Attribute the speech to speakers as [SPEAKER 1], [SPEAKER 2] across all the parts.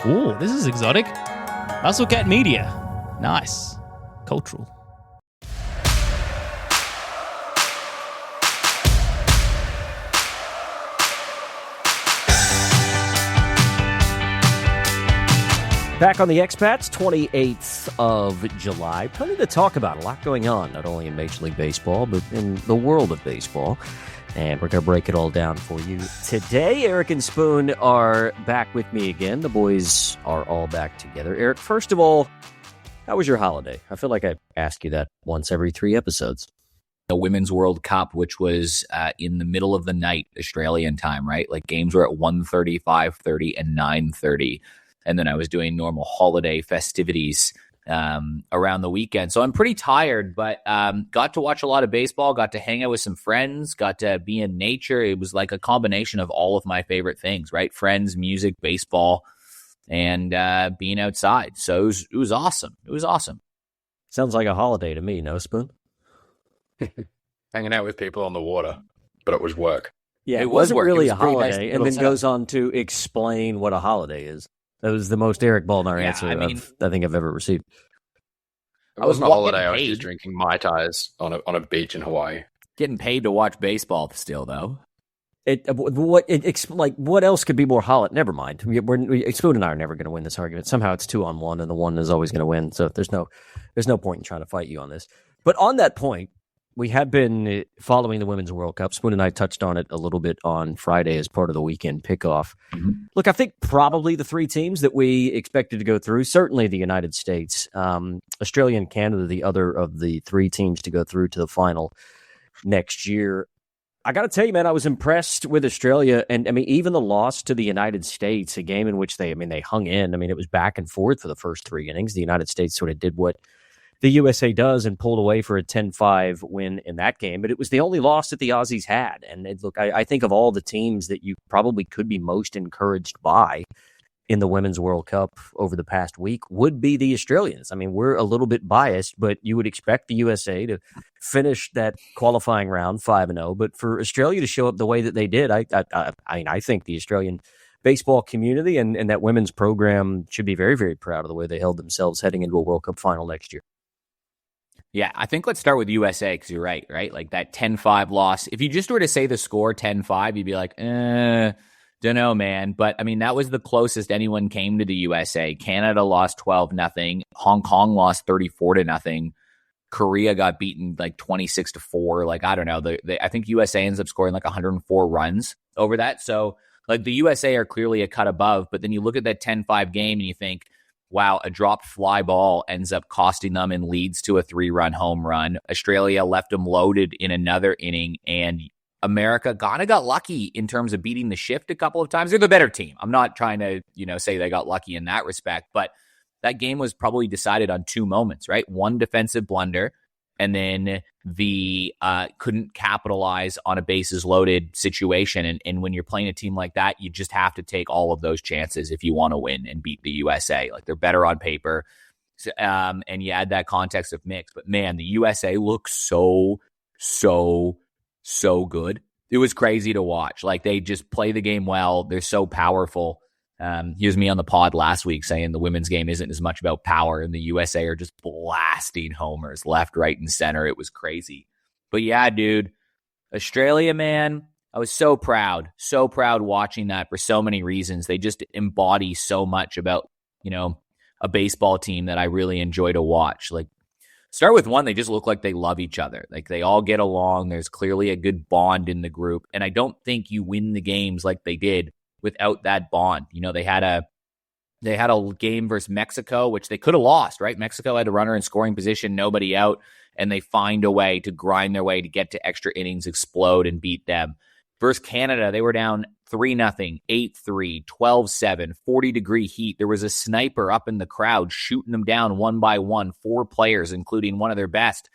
[SPEAKER 1] Ooh, this is exotic. Muscle Cat Media. Nice. Cultural.
[SPEAKER 2] Back on the Expats, 28th of July. Plenty to talk about. A lot going on, not only in Major League Baseball, but in the world of baseball. And we're going to break it all down for you today. Eric and Spoon are back with me again. The boys are all back together. Eric, first of all, how was your holiday? I feel like I ask you that once every 3 episodes.
[SPEAKER 3] The Women's World Cup, which was in the middle of the night, Australian time, right? Like games were at 1:30, 5:30, and 9:30. And then I was doing normal holiday festivities around the weekend. So I'm pretty tired, but got to watch a lot of baseball, got to hang out with some friends, got to be in nature. It was like a combination of all of my favorite things, right? Friends, music, baseball, and being outside. So it was awesome. It was awesome.
[SPEAKER 2] Sounds like a holiday to me, no, Spoon?
[SPEAKER 4] Hanging out with people on the water, but it was work.
[SPEAKER 2] Yeah,
[SPEAKER 3] It was
[SPEAKER 2] wasn't
[SPEAKER 3] work.
[SPEAKER 2] really
[SPEAKER 3] It
[SPEAKER 2] a
[SPEAKER 3] was pretty nice
[SPEAKER 2] holiday, and
[SPEAKER 3] little
[SPEAKER 2] then
[SPEAKER 3] setup.
[SPEAKER 2] goes on to explain what a holiday is. That was the most Eric Baldnar answer I think I've ever received.
[SPEAKER 4] It wasn't a holiday. I was
[SPEAKER 3] paid.
[SPEAKER 4] just drinking Mai Tais on a beach in Hawaii.
[SPEAKER 3] Getting paid to watch baseball still, though.
[SPEAKER 2] What else could be more holiday? Never mind. Spoon and I are never going to win this argument. Somehow it's 2-on-1, and the one is always going to win. So there's no point in trying to fight you on this. But on that point, we have been following the Women's World Cup. Spoon and I touched on it a little bit on Friday as part of the weekend pickoff. Mm-hmm. Look, I think probably the 3 teams that we expected to go through, certainly the United States, Australia and Canada, the other of the 3 teams to go through to the final next year. I got to tell you, man, I was impressed with Australia. And I mean, even the loss to the United States, a game in which they hung in. I mean, it was back and forth for the first 3 innings. The United States sort of did what the USA does and pulled away for a 10-5 win in that game. But it was the only loss that the Aussies had. And look, I think of all the teams that you probably could be most encouraged by in the Women's World Cup over the past week would be the Australians. I mean, we're a little bit biased, but you would expect the USA to finish that qualifying round 5-0. But for Australia to show up the way that they did, I think the Australian baseball community and that women's program should be very, very proud of the way they held themselves heading into a World Cup final next year.
[SPEAKER 3] Yeah, I think let's start with USA because you're right? Like that 10-5 loss. If you just were to say the score 10-5, you'd be like, don't know, man. But, I mean, that was the closest anyone came to the USA. Canada lost 12-0. Hong Kong lost 34-0. Korea got beaten like 26-4. Like, I don't know. I think USA ends up scoring like 104 runs over that. So, like, the USA are clearly a cut above. But then you look at that 10-5 game and you think, wow, a dropped fly ball ends up costing them and leads to a 3-run home run. Australia left them loaded in another inning, and America kind of got lucky in terms of beating the shift a couple of times. They're the better team. I'm not trying to, say they got lucky in that respect, but that game was probably decided on 2 moments, right? One defensive blunder, and then the couldn't capitalize on a bases loaded situation. And when you're playing a team like that, you just have to take all of those chances if you want to win and beat the USA. Like, they're better on paper. And you add that context of mix. But man, the USA looks so good. It was crazy to watch. Like, they just play the game well. They're so powerful. Here's me on the pod last week saying the women's game isn't as much about power, and the USA are just blasting homers left, right, and center. It was crazy. But yeah, dude, Australia, man, I was so proud watching that for so many reasons. They just embody so much about, a baseball team that I really enjoy to watch. Like, start with one, they just look like they love each other. Like, they all get along. There's clearly a good bond in the group. And I don't think you win the games like they did without that bond. They had a game versus Mexico, which they could have lost, right? Mexico had a runner in scoring position, nobody out, and they find a way to grind their way to get to extra innings, explode, and beat them. Versus Canada, they were down 3-0, 8-3, 12-7, 40-degree heat. There was a sniper up in the crowd shooting them down one by one. 4 players, including one of their best,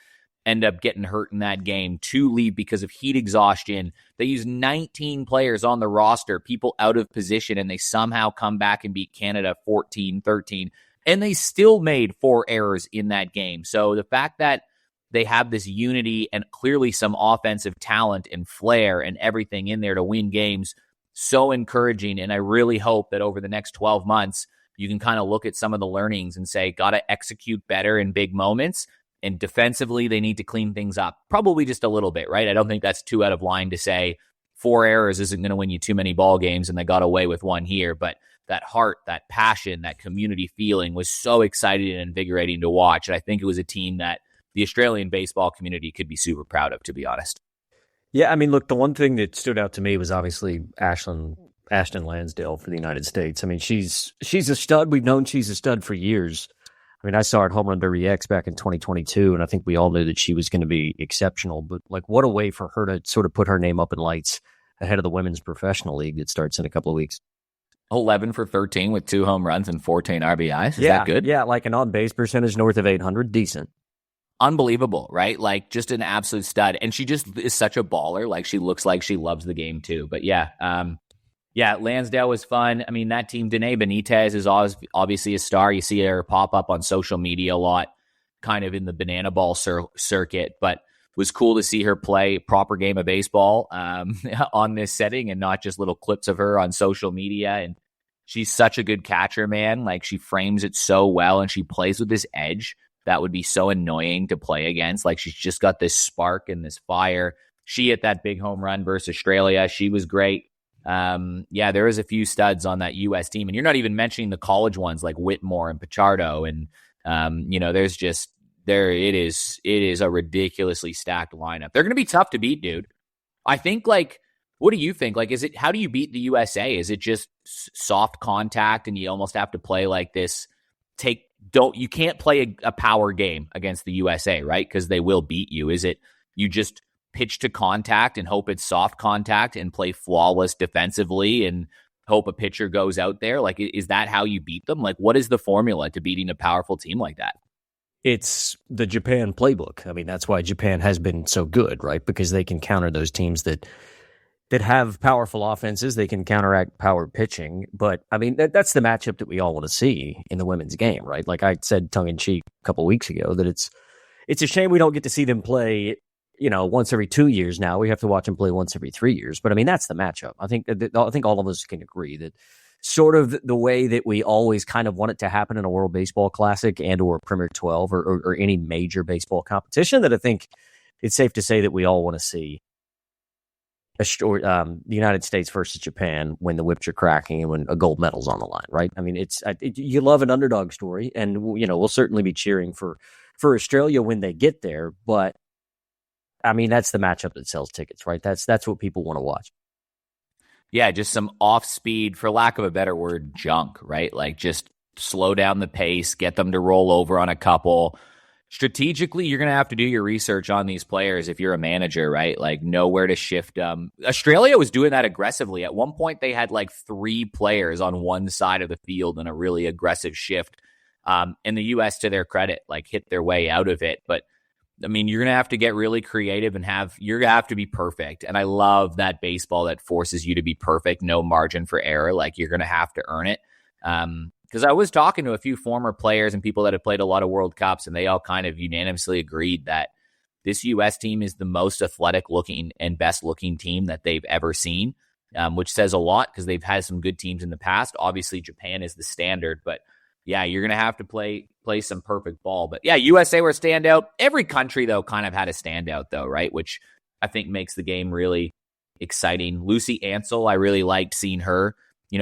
[SPEAKER 3] end up getting hurt in that game. 2 leave because of heat exhaustion. They used 19 players on the roster, people out of position, and they somehow come back and beat Canada 14-13. And they still made 4 errors in that game. So the fact that they have this unity and clearly some offensive talent and flair and everything in there to win games, so encouraging. And I really hope that over the next 12 months, you can kind of look at some of the learnings and say, got to execute better in big moments. And defensively, they need to clean things up. Probably just a little bit, right? I don't think that's too out of line to say 4 errors isn't going to win you too many ball games, and they got away with one here. But that heart, that passion, that community feeling was so exciting and invigorating to watch. And I think it was a team that the Australian baseball community could be super proud of, to be honest.
[SPEAKER 2] Yeah, I mean, look, the one thing that stood out to me was obviously Ashton Lansdale for the United States. I mean, she's a stud. We've known she's a stud for years. I mean, I saw her at Home Run Derby X back in 2022, and I think we all knew that she was going to be exceptional. But, like, what a way for her to sort of put her name up in lights ahead of the Women's Professional League that starts in a couple of weeks.
[SPEAKER 3] 11 for 13 with 2 home runs and 14 RBIs. Is that good?
[SPEAKER 2] Yeah, like an on-base percentage north of 800. Decent.
[SPEAKER 3] Unbelievable, right? Like, just an absolute stud. And she just is such a baller. Like, she looks like she loves the game too. But yeah, Lansdale was fun. I mean, that team, Danae Benitez is obviously a star. You see her pop up on social media a lot, kind of in the banana ball circuit, but was cool to see her play a proper game of baseball on this setting and not just little clips of her on social media. And she's such a good catcher, man. Like, she frames it so well, and she plays with this edge that would be so annoying to play against. Like, she's just got this spark and this fire. She hit that big home run versus Australia. She was great. There was a few studs on that U.S. team, and you're not even mentioning the college ones like Whitmore and Pichardo. And, it is a ridiculously stacked lineup. They're going to be tough to beat, dude. I think, like, what do you think? Like, how do you beat the USA? Is it just soft contact and you almost have to play like this? You can't play a power game against the USA, right? Because they will beat you. Is it you just pitch to contact and hope it's soft contact and play flawless defensively and hope a pitcher goes out there? Like, is that how you beat them? Like, what is the formula to beating a powerful team like that?
[SPEAKER 2] It's the Japan playbook. I mean, that's why Japan has been so good, right? Because they can counter those teams that have powerful offenses. They can counteract power pitching. But, I mean, that's the matchup that we all want to see in the women's game, right? Like I said tongue-in-cheek a couple of weeks ago, that it's a shame we don't get to see them play, once every 2 years now. We have to watch them play once every 3 years. But, I mean, that's the matchup. I think all of us can agree that sort of the way that we always kind of want it to happen in a World Baseball Classic and or Premier 12 or any major baseball competition, that I think it's safe to say that we all want to see the United States versus Japan when the whips are cracking and when a gold medal's on the line, right? I mean, you love an underdog story, and we'll certainly be cheering for Australia when they get there. But I mean, that's the matchup that sells tickets, right? That's what people want to watch.
[SPEAKER 3] Yeah, just some off-speed, for lack of a better word, junk, right? Like, just slow down the pace, get them to roll over on a couple. Strategically, you're going to have to do your research on these players if you're a manager, right? Like, know where to shift them. Australia was doing that aggressively. At one point, they had like 3 players on one side of the field in a really aggressive shift. And the U.S., to their credit, like, hit their way out of it. But I mean, you're going to have to get really creative and you're going to have to be perfect. And I love that baseball that forces you to be perfect, no margin for error. Like, you're going to have to earn it. Because I was talking to a few former players and people that have played a lot of World Cups, and they all kind of unanimously agreed that this U.S. team is the most athletic looking and best looking team that they've ever seen, which says a lot because they've had some good teams in the past. Obviously, Japan is the standard, but yeah, you're going to have to play some perfect ball. But yeah, USA were a standout. Every country, though, kind of had a standout, though, right? Which I think makes the game really exciting. Lucy Ansell, I really liked seeing her.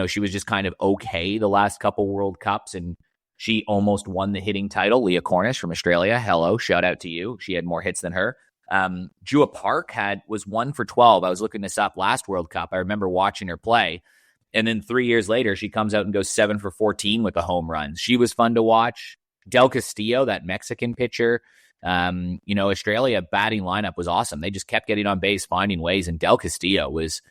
[SPEAKER 3] She was just kind of okay the last couple World Cups, and she almost won the hitting title. Leah Cornish from Australia. Hello, shout out to you. She had more hits than her. Jua Park was 1 for 12. I was looking this up last World Cup. I remember watching her play. And then 3 years later, she comes out and goes 7 for 14 with a home run. She was fun to watch. Del Castillo, that Mexican pitcher, Australia batting lineup was awesome. They just kept getting on base, finding ways. And Del Castillo was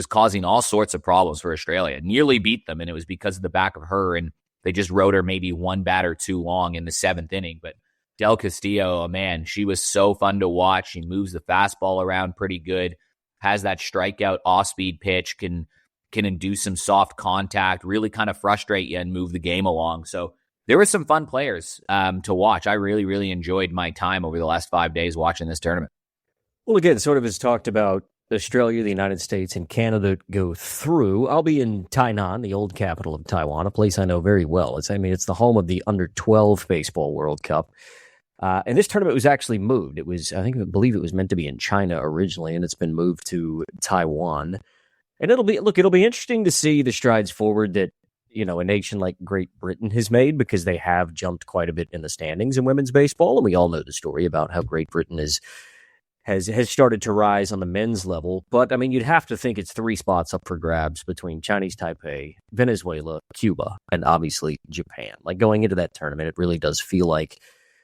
[SPEAKER 3] causing all sorts of problems for Australia. Nearly beat them, and it was because of the back of her. And they just rode her maybe one batter too long in the 7th inning. But Del Castillo, man, she was so fun to watch. She moves the fastball around pretty good, has that strikeout off-speed pitch, can induce some soft contact, really kind of frustrate you and move the game along. So there were some fun players to watch. I really, really enjoyed my time over the last 5 days watching this tournament.
[SPEAKER 2] Well, again, sort of as talked about Australia, the United States, and Canada go through. I'll be in Tainan, the old capital of Taiwan, a place I know very well. It's the home of the Under-12 Baseball World Cup. And this tournament was actually moved. I believe it was meant to be in China originally, and it's been moved to Taiwan. And it'll be interesting to see the strides forward that, a nation like Great Britain has made, because they have jumped quite a bit in the standings in women's baseball. And we all know the story about how Great Britain has started to rise on the men's level. But, you'd have to think it's 3 spots up for grabs between Chinese Taipei, Venezuela, Cuba, and obviously Japan. Like, going into that tournament, it really does feel like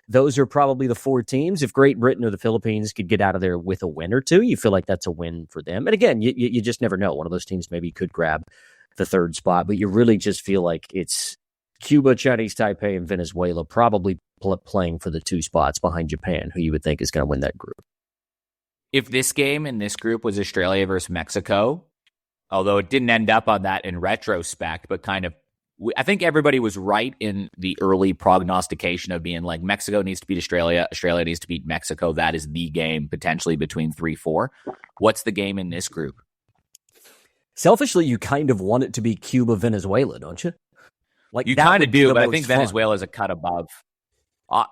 [SPEAKER 2] those are probably the 4 teams. If Great Britain or the Philippines could get out of there with a win or two, you feel like that's a win for them. And again, you just never know. One of those teams maybe could grab the 3rd spot, but you really just feel like it's Cuba, Chinese Taipei, and Venezuela probably playing for the 2 spots behind Japan, who you would think is going to win that group.
[SPEAKER 3] If this game in this group was Australia versus Mexico, although it didn't end up on that in retrospect, but kind of, I think everybody was right in the early prognostication of being like, Mexico needs to beat Australia, Australia needs to beat Mexico. That is the game potentially between 3-4. What's the game in this group?
[SPEAKER 2] Selfishly, you kind of want it to be Cuba, Venezuela, don't you? Like,
[SPEAKER 3] you kind of do, but I think Venezuela is a cut above.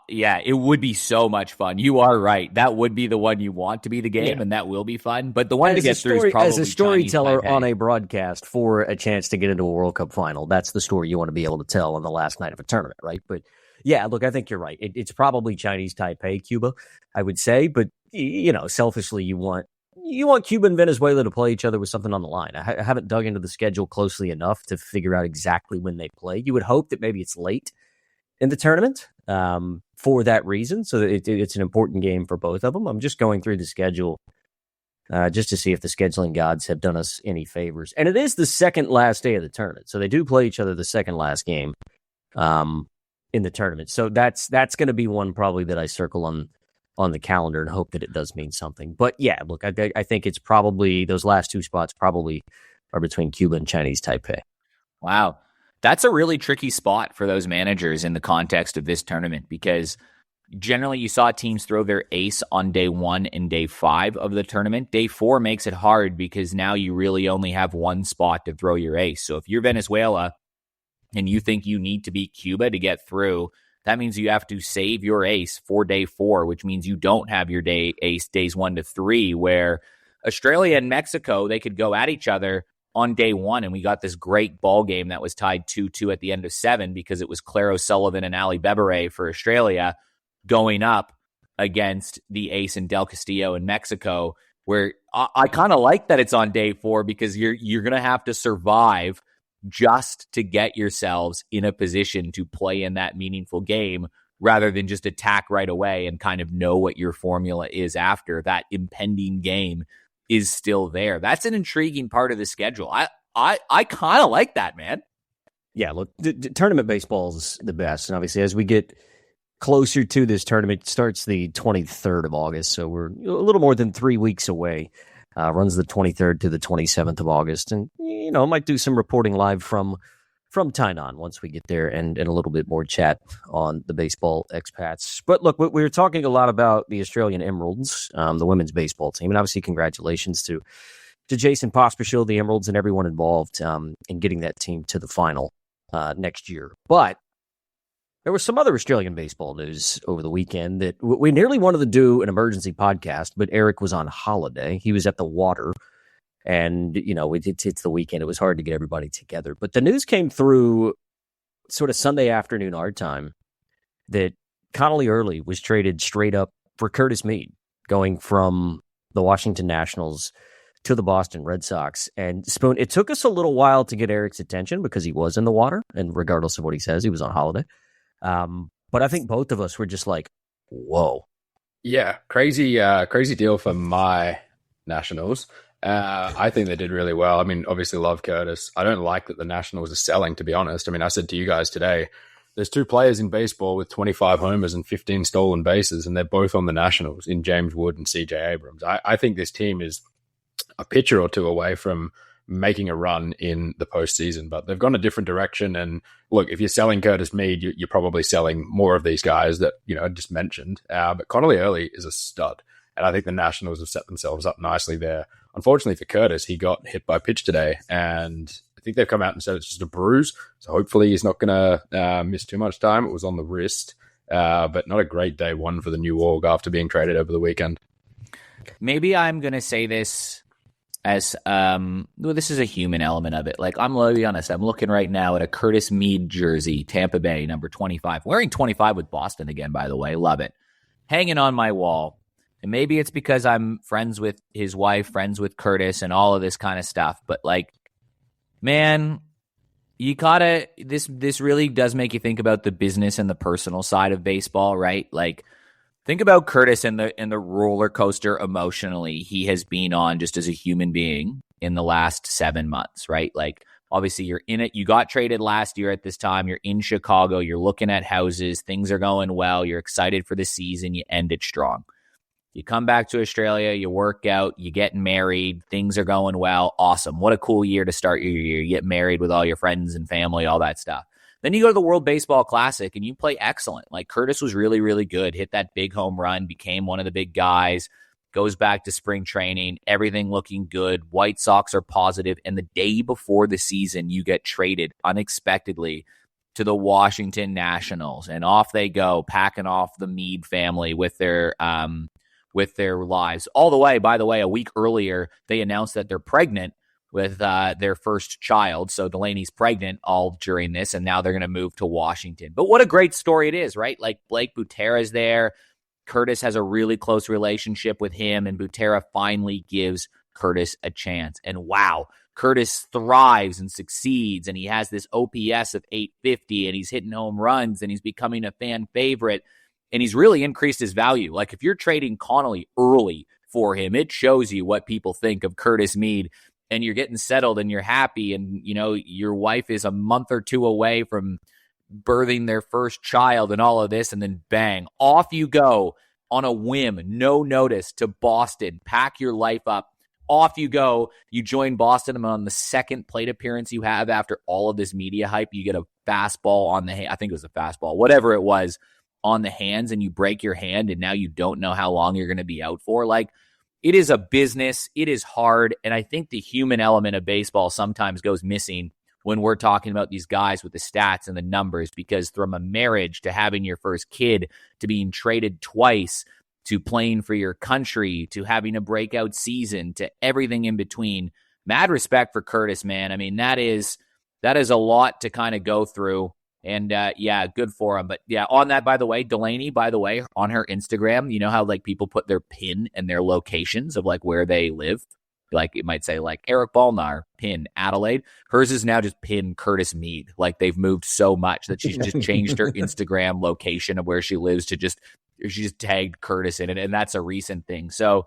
[SPEAKER 3] Yeah, it would be so much fun. You are right. That would be the one you want to be the game, and that will be fun. But the one to get through is probably
[SPEAKER 2] as a storyteller on a broadcast for a chance to get into a World Cup final. That's the story you want to be able to tell on the last night of a tournament, right? But yeah, look, I think you're right. It's probably Chinese Taipei, Cuba, I would say. But selfishly, you want Cuba and Venezuela to play each other with something on the line. I haven't dug into the schedule closely enough to figure out exactly when they play. You would hope that maybe it's late in the tournament for that reason. So it's an important game for both of them. I'm just going through the schedule just to see if the scheduling gods have done us any favors. And it is the second last day of the tournament. So they do play each other the second last game in the tournament. So that's going to be one probably that I circle on the calendar and hope that it does mean something. But yeah, look, I think it's probably those last 2 spots probably are between Cuba and Chinese Taipei.
[SPEAKER 3] Wow. That's a really tricky spot for those managers in the context of this tournament, because generally you saw teams throw their ace on day 1 and day 5 of the tournament. Day 4 makes it hard because now you really only have 1 spot to throw your ace. So if you're Venezuela and you think you need to beat Cuba to get through, that means you have to save your ace for day 4, which means you don't have your ace days 1 to 3, where Australia and Mexico, they could go at each other on day 1, and we got this great ball game that was tied 2-2 at the end of 7 because it was Claire O'Sullivan and Ali Bebere for Australia going up against the ace and Del Castillo in Mexico, where I kind of like that it's on day 4 because you're going to have to survive just to get yourselves in a position to play in that meaningful game rather than just attack right away and kind of know what your formula is after that impending game is still there. That's an intriguing part of the schedule. I kind of like that, man.
[SPEAKER 2] Yeah, look, tournament baseball is the best. And obviously, as we get closer to this tournament, it starts the 23rd of August. So we're a little more than 3 weeks away. Runs the 23rd to the 27th of August. And, I might do some reporting live from Tainan once we get there and a little bit more chat on the baseball expats. But look, we were talking a lot about the Australian Emeralds, the women's baseball team. And obviously, congratulations to Jason Pospisil, the Emeralds, and everyone involved in getting that team to the final next year. But there was some other Australian baseball news over the weekend that we nearly wanted to do an emergency podcast, but Eric was on holiday. He was at the water. And, it's the weekend. It was hard to get everybody together. But the news came through sort of Sunday afternoon our time that Connolly Early was traded straight up for Curtis Mead, going from the Washington Nationals to the Boston Red Sox. And Spoon, it took us a little while to get Eric's attention because he was in the water. And regardless of what he says, he was on holiday. But I think both of us were just like, whoa.
[SPEAKER 4] Yeah, crazy deal for my Nationals. I think they did really well. I mean, obviously love Curtis. I don't like that the Nationals are selling, to be honest. I mean, I said to you guys today, there's 2 players in baseball with 25 homers and 15 stolen bases, and they're both on the Nationals in James Wood and CJ Abrams. I think this team is a pitcher or 2 away from making a run in the postseason, but they've gone a different direction. And look, if you're selling Curtis Mead, you're probably selling more of these guys that, I just mentioned. But Connolly Early is a stud. And I think the Nationals have set themselves up nicely there unfortunately for Curtis, he got hit by a pitch today, and I think they've come out and said it's just a bruise. So hopefully he's not going to miss too much time. It was on the wrist, but not a great day one for the new org after being traded over the weekend.
[SPEAKER 3] Maybe I'm going to say this as, well, this is a human element of it. Like, I'm going to be honest. I'm looking right now at a Curtis Mead jersey, Tampa Bay, number 25. Wearing 25 with Boston again, by the way. Love it. Hanging on my wall. And maybe it's because I'm friends with his wife, friends with Curtis, and all of this kind of stuff. But, like, man, you gotta, this really does make you think about the business and the personal side of baseball, right? Like, think about Curtis and the roller coaster emotionally he has been on just as a human being in the last 7 months, right? Like, obviously you're in it. You got traded last year at this time. You're in Chicago. You're looking at houses. Things are going well. You're excited for the season. You end it strong. You come back to Australia, you work out, you get married, things are going well. Awesome. What a cool year to start your year. You get married with all your friends and family, all that stuff. Then you go to the World Baseball Classic and you play excellent. Like, Curtis was really, really good. Hit that big home run, became one of the big guys, goes back to spring training, everything looking good. White Sox are positive. And the day before the season, you get traded unexpectedly to the Washington Nationals. And off they go, packing off the Mead family with their lives. All the way, by the way, a week earlier, they announced that they're pregnant with their first child. So Delaney's pregnant all during this, and now they're going to move to Washington. But what a great story it is, right? Like, Blake Butera's there. Curtis has a really close relationship with him, and Butera finally gives Curtis a chance. And wow, Curtis thrives and succeeds, and he has this OPS of 850, and he's hitting home runs, and he's becoming a fan favorite. And he's really increased his value. Like, if you're trading Connolly early for him, it shows you what people think of Curtis Mead, and you're getting settled and you're happy. And, you know, your wife is a month or two away from birthing their first child and all of this. And then bang, off you go on a whim, no notice, to Boston. Pack your life up. Off you go. You join Boston. And on the second plate appearance you have after all of this media hype, you get a fastball on the I think it was a fastball, whatever it was, on the hands, and you break your hand, and now you don't know how long you're going to be out for. Like, it is a business. It is hard. And I think the human element of baseball sometimes goes missing when we're talking about these guys with the stats and the numbers, because from a marriage to having your first kid, to being traded twice, to playing for your country, to having a breakout season, to everything in between, mad respect for Curtis, man. I mean, that is a lot to kind of go through. And yeah, good for him. But yeah, on that, by the way, Delaney, by the way, on her Instagram, you know how like people put their pin and their locations of like where they live? Like, it might say like Eric Balnar, pin Adelaide. Hers is now just pin Curtis Mead. Like, they've moved so much that she's just changed her Instagram location of where she lives to she just tagged Curtis in it. And that's a recent thing. So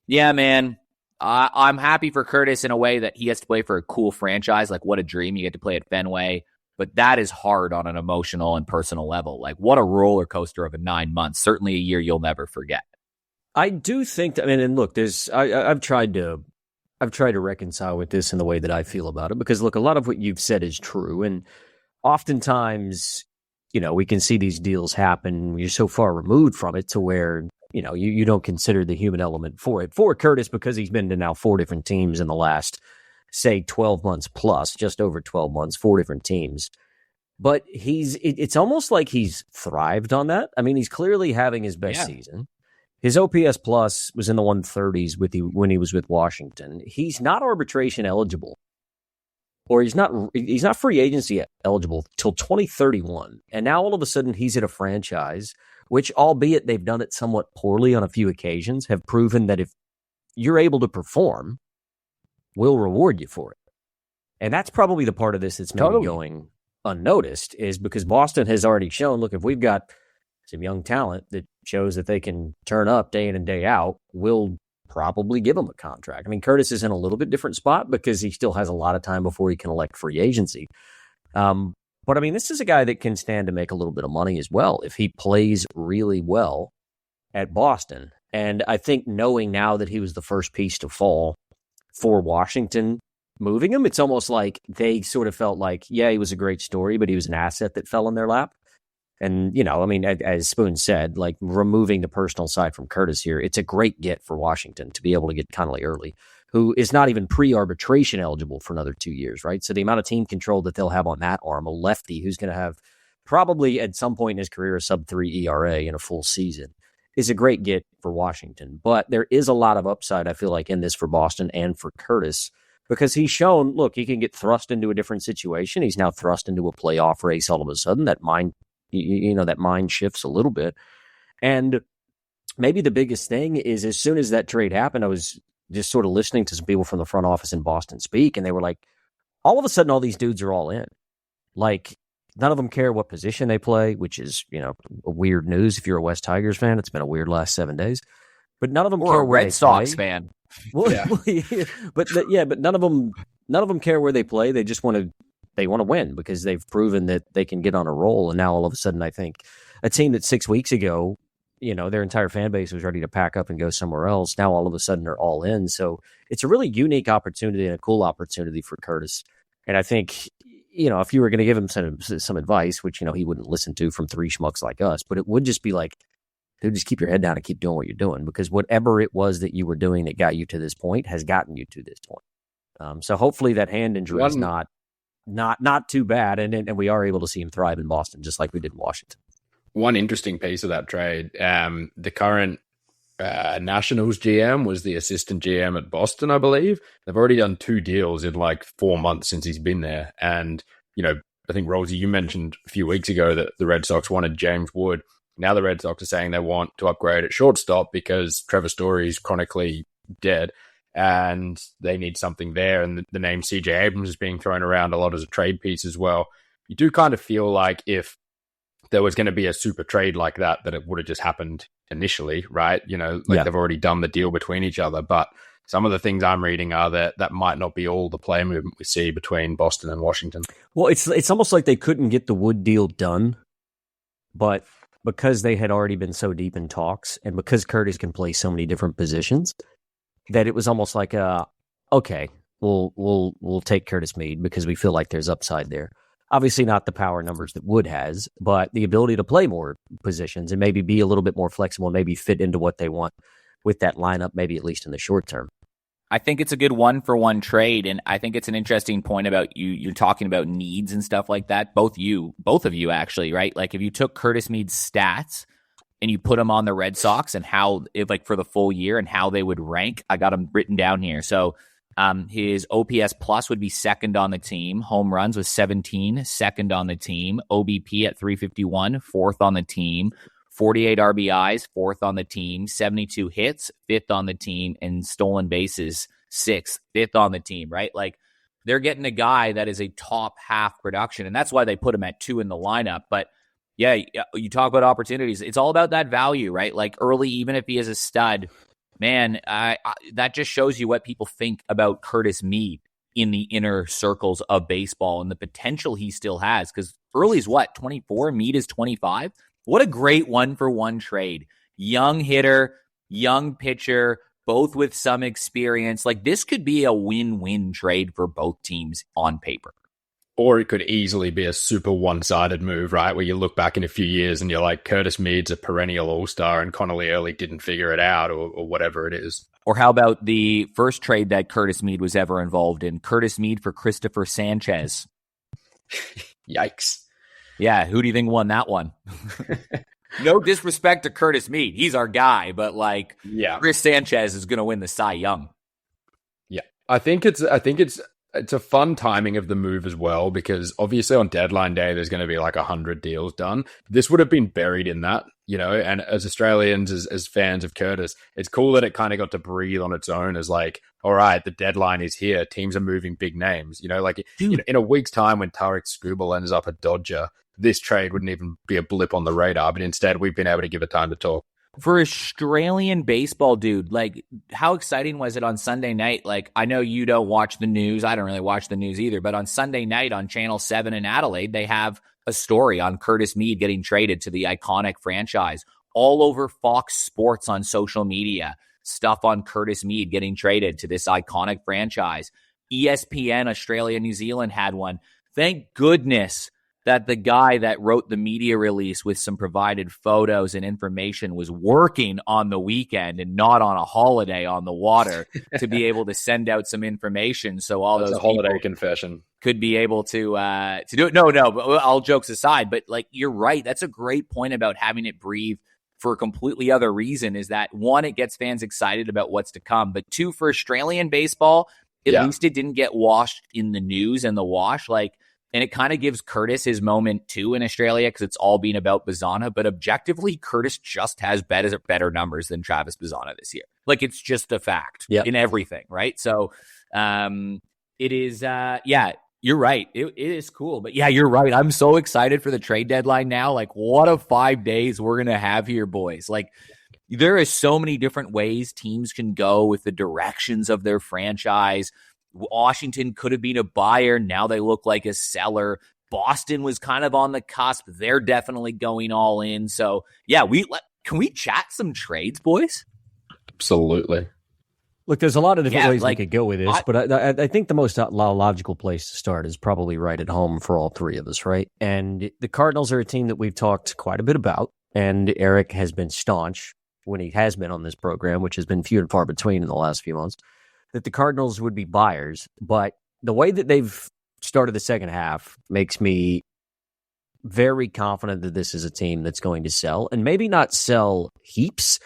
[SPEAKER 3] yeah, man, I'm happy for Curtis in a way that he has to play for a cool franchise. Like, what a dream. You get to play at Fenway. But that is hard on an emotional and personal level. Like, what a roller coaster of a 9 months. Certainly a year you'll never forget.
[SPEAKER 2] I do think that, I mean, and look, I've tried to reconcile with this in the way that I feel about it, because look, a lot of what you've said is true. And oftentimes, you know, we can see these deals happen. You're so far removed from it to where, you know, you don't consider the human element for it. For Curtis, because he's been to now 4 different teams in the last, say, 12 months plus, just over 12 months, 4 different teams. But it's almost like he's thrived on that. I mean, he's clearly having his best season. His OPS plus was in the 130s when he was with Washington. He's not arbitration eligible, or he's not free agency eligible till 2031. And now all of a sudden he's at a franchise, which, albeit they've done it somewhat poorly on a few occasions, have proven that if you're able to perform, we'll reward you for it. And that's probably the part of this that's maybe going unnoticed, is because Boston has already shown, look, if we've got some young talent that shows that they can turn up day in and day out, we'll probably give them a contract. I mean, Curtis is in a little bit different spot because he still has a lot of time before he can elect free agency. But I mean, this is a guy that can stand to make a little bit of money as well if he plays really well at Boston. And I think, knowing now that he was the first piece to fall for Washington moving him, it's almost like they sort of felt like, yeah, he was a great story, but he was an asset that fell in their lap. And, you know, I mean, as Spoon said, like, removing the personal side from Curtis here, it's a great get for Washington to be able to get Connolly early, who is not even pre-arbitration eligible for another 2 years, right? So the amount of team control that they'll have on that arm, a lefty who's going to have probably at some point in his career a sub-3 ERA in a full season, is a great get for Washington. But there is a lot of upside, I feel like, in this for Boston and for Curtis, because he's shown, look, he can get thrust into a different situation. He's now thrust into a playoff race all of a sudden. That mind, that mind shifts a little bit. And maybe the biggest thing is, as soon as that trade happened, I was just sort of listening to some people from the front office in Boston speak, and they were like, all of a sudden, all these dudes are all in. Like, none of them care what position they play, which is, weird news if you're a West Tigers fan. It's been a weird last 7 days. But none of them care
[SPEAKER 3] a
[SPEAKER 2] where
[SPEAKER 3] Red
[SPEAKER 2] they
[SPEAKER 3] Sox
[SPEAKER 2] play.
[SPEAKER 3] fan.
[SPEAKER 2] Well,
[SPEAKER 4] Yeah.
[SPEAKER 2] but none of them care where they play. They just want to win because they've proven that they can get on a roll. And now all of a sudden, I think a team that 6 weeks ago, their entire fan base was ready to pack up and go somewhere else. Now all of a sudden they're all in. So it's a really unique opportunity and a cool opportunity for Curtis. And I think, if you were going to give him some advice, which, he wouldn't listen to from three schmucks like us, but it would just be like, dude, just keep your head down and keep doing what you're doing, because whatever it was that you were doing that got you to this point has gotten you to this point. So hopefully that hand injury is not too bad. And we are able to see him thrive in Boston, just like we did in Washington.
[SPEAKER 4] One interesting piece of that trade, the current Nationals GM was the assistant GM at Boston, I believe. They've already done 2 deals in like 4 months since he's been there. And, I think, Rolsey, you mentioned a few weeks ago that the Red Sox wanted James Wood. Now the Red Sox are saying they want to upgrade at shortstop because Trevor Story is chronically dead and they need something there. And the name CJ Abrams is being thrown around a lot as a trade piece as well. You do kind of feel like if there was going to be a super trade like that it would have just happened initially, right? They've already done the deal between each other. But some of the things I'm reading are that might not be all the player movement we see between Boston and Washington.
[SPEAKER 2] Well, it's almost like they couldn't get the Wood deal done, but because they had already been so deep in talks, and because Curtis can play so many different positions, that it was almost like, okay, we'll take Curtis Mead because we feel like there's upside there. Obviously not the power numbers that Wood has, but the ability to play more positions and maybe be a little bit more flexible and maybe fit into what they want with that lineup, maybe at least in the short term.
[SPEAKER 3] I think it's a good 1-for-1 trade, and I think it's an interesting point about you're talking about needs and stuff like that. Both of you actually, right? Like if you took Curtis Mead's stats and you put them on the Red Sox and how, for the full year and how they would rank, I got them written down here. So his OPS plus would be second on the team. Home runs was 17, second on the team. OBP at 351, fourth on the team. 48 RBIs, fourth on the team. 72 hits, fifth on the team. And stolen bases, sixth, fifth on the team, right? Like they're getting a guy that is a top half production. And that's why they put him at 2 in the lineup. But yeah, you talk about opportunities. It's all about that value, right? Like early, even if he is a stud, man, that just shows you what people think about Curtis Mead in the inner circles of baseball and the potential he still has. Because early's 24? Mead is 25. What a great 1-for-1 trade. Young hitter, young pitcher, both with some experience. Like this could be a win-win trade for both teams on paper.
[SPEAKER 4] Or it could easily be a super one-sided move, right? Where you look back in a few years and you're like, Curtis Mead's a perennial all-star and Connolly Early didn't figure it out or whatever it is.
[SPEAKER 3] Or how about the first trade that Curtis Mead was ever involved in? Curtis Mead for Christopher Sanchez.
[SPEAKER 4] Yikes.
[SPEAKER 3] Yeah, who do you think won that one? No disrespect to Curtis Mead. He's our guy, but Chris Sanchez is going to win the Cy Young.
[SPEAKER 4] Yeah. I think it's a fun timing of the move as well, because obviously on deadline day, there's going to be 100 deals done. This would have been buried in that, and as Australians, as fans of Curtis, it's cool that it kind of got to breathe on its own as all right, the deadline is here. Teams are moving big names, in a week's time when Tarek Skubal ends up a Dodger, this trade wouldn't even be a blip on the radar, but instead we've been able to give it time to talk.
[SPEAKER 3] For Australian baseball, dude, how exciting was it on Sunday night? I know you don't watch the news. I don't really watch the news either. But on Sunday night on Channel 7 in Adelaide, they have a story on Curtis Mead getting traded to the iconic franchise. All over Fox Sports on social media, stuff on Curtis Mead getting traded to this iconic franchise. ESPN Australia, New Zealand had one. Thank goodness that the guy that wrote the media release with some provided photos and information was working on the weekend and not on a holiday on the water to be able to send out some information. So
[SPEAKER 4] That's
[SPEAKER 3] those
[SPEAKER 4] a holiday
[SPEAKER 3] people
[SPEAKER 4] confession
[SPEAKER 3] could be able to do it. No, but all jokes aside, but like, you're right. That's a great point about having it breathe for a completely other reason, is that one, it gets fans excited about what's to come, but two, for Australian baseball, at least it didn't get washed in the news and the wash. And it kind of gives Curtis his moment too in Australia, because it's all been about Bazana. But objectively, Curtis just has better numbers than Travis Bazana this year. Like, it's just a fact in everything, right? So it is, you're right. It is cool. But yeah, you're right. I'm so excited for the trade deadline now. Like, what a 5 days we're going to have here, boys. Like, there are so many different ways teams can go with the directions of their franchise. Washington could have been a buyer. Now they look like a seller. Boston was kind of on the cusp. They're definitely going all in. So yeah, can we chat some trades, boys?
[SPEAKER 4] Absolutely.
[SPEAKER 2] Look, there's a lot of different ways we could go with this, but I think the most logical place to start is probably right at home for all three of us, right? And the Cardinals are a team that we've talked quite a bit about, and Eric has been staunch when he has been on this program, which has been few and far between in the last few months, that the Cardinals would be buyers. But the way that they've started the second half makes me very confident that this is a team that's going to sell, and maybe not sell heaps,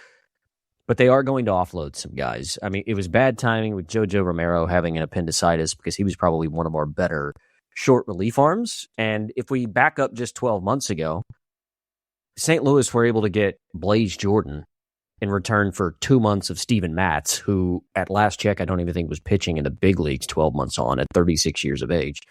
[SPEAKER 2] but they are going to offload some guys. I mean, it was bad timing with Jojo Romero having an appendicitis, because he was probably one of our better short relief arms. And if we back up just 12 months ago, St. Louis were able to get Blaze Jordan in return for 2 months of Steven Matz, who at last check, I don't even think was pitching in the big leagues 12 months on at 36 years of age.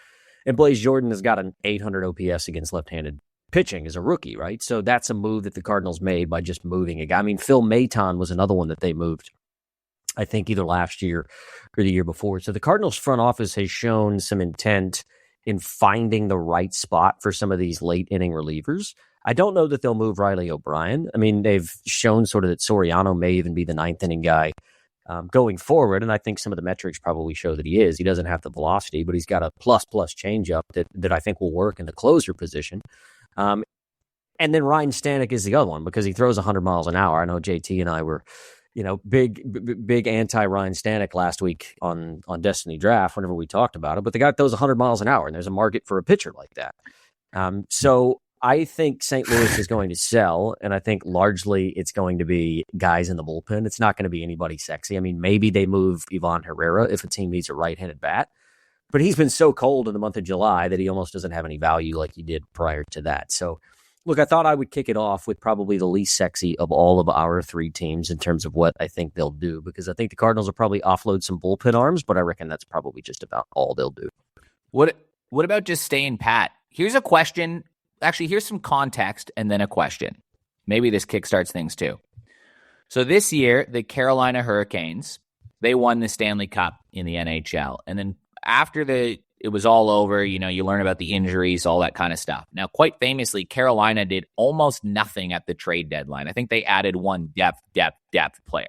[SPEAKER 2] And Blaze Jordan has got an 800 OPS against left-handed pitching as a rookie, right? So that's a move that the Cardinals made by just moving a guy. I mean, Phil Maton was another one that they moved, I think either last year or the year before. So the Cardinals front office has shown some intent in finding the right spot for some of these late inning relievers. I don't know that they'll move Riley O'Brien. I mean, they've shown sort of that Soriano may even be the ninth inning guy going forward, and I think some of the metrics probably show that he is. He doesn't have the velocity, but he's got a plus changeup that I think will work in the closer position. And then Ryan Stanek is the other one, because he throws 100 miles an hour. I know JT and I were, big anti-Ryan Stanek last week on Destiny Draft whenever we talked about it, but the guy throws 100 miles an hour, and there's a market for a pitcher like that. So I think St. Louis is going to sell, and I think largely it's going to be guys in the bullpen. It's not going to be anybody sexy. I mean, maybe they move Ivan Herrera if a team needs a right-handed bat, but he's been so cold in the month of July that he almost doesn't have any value like he did prior to that. So, look, I thought I would kick it off with probably the least sexy of all of our three teams in terms of what I think they'll do, because I think the Cardinals will probably offload some bullpen arms, but I reckon that's probably just about all they'll do.
[SPEAKER 3] What about just staying pat? Here's a question. Actually, here's some context and then a question. Maybe this kickstarts things too. So this year, the Carolina Hurricanes, they won the Stanley Cup in the NHL. And then after it was all over, you learn about the injuries, all that kind of stuff. Now, quite famously, Carolina did almost nothing at the trade deadline. I think they added one depth player.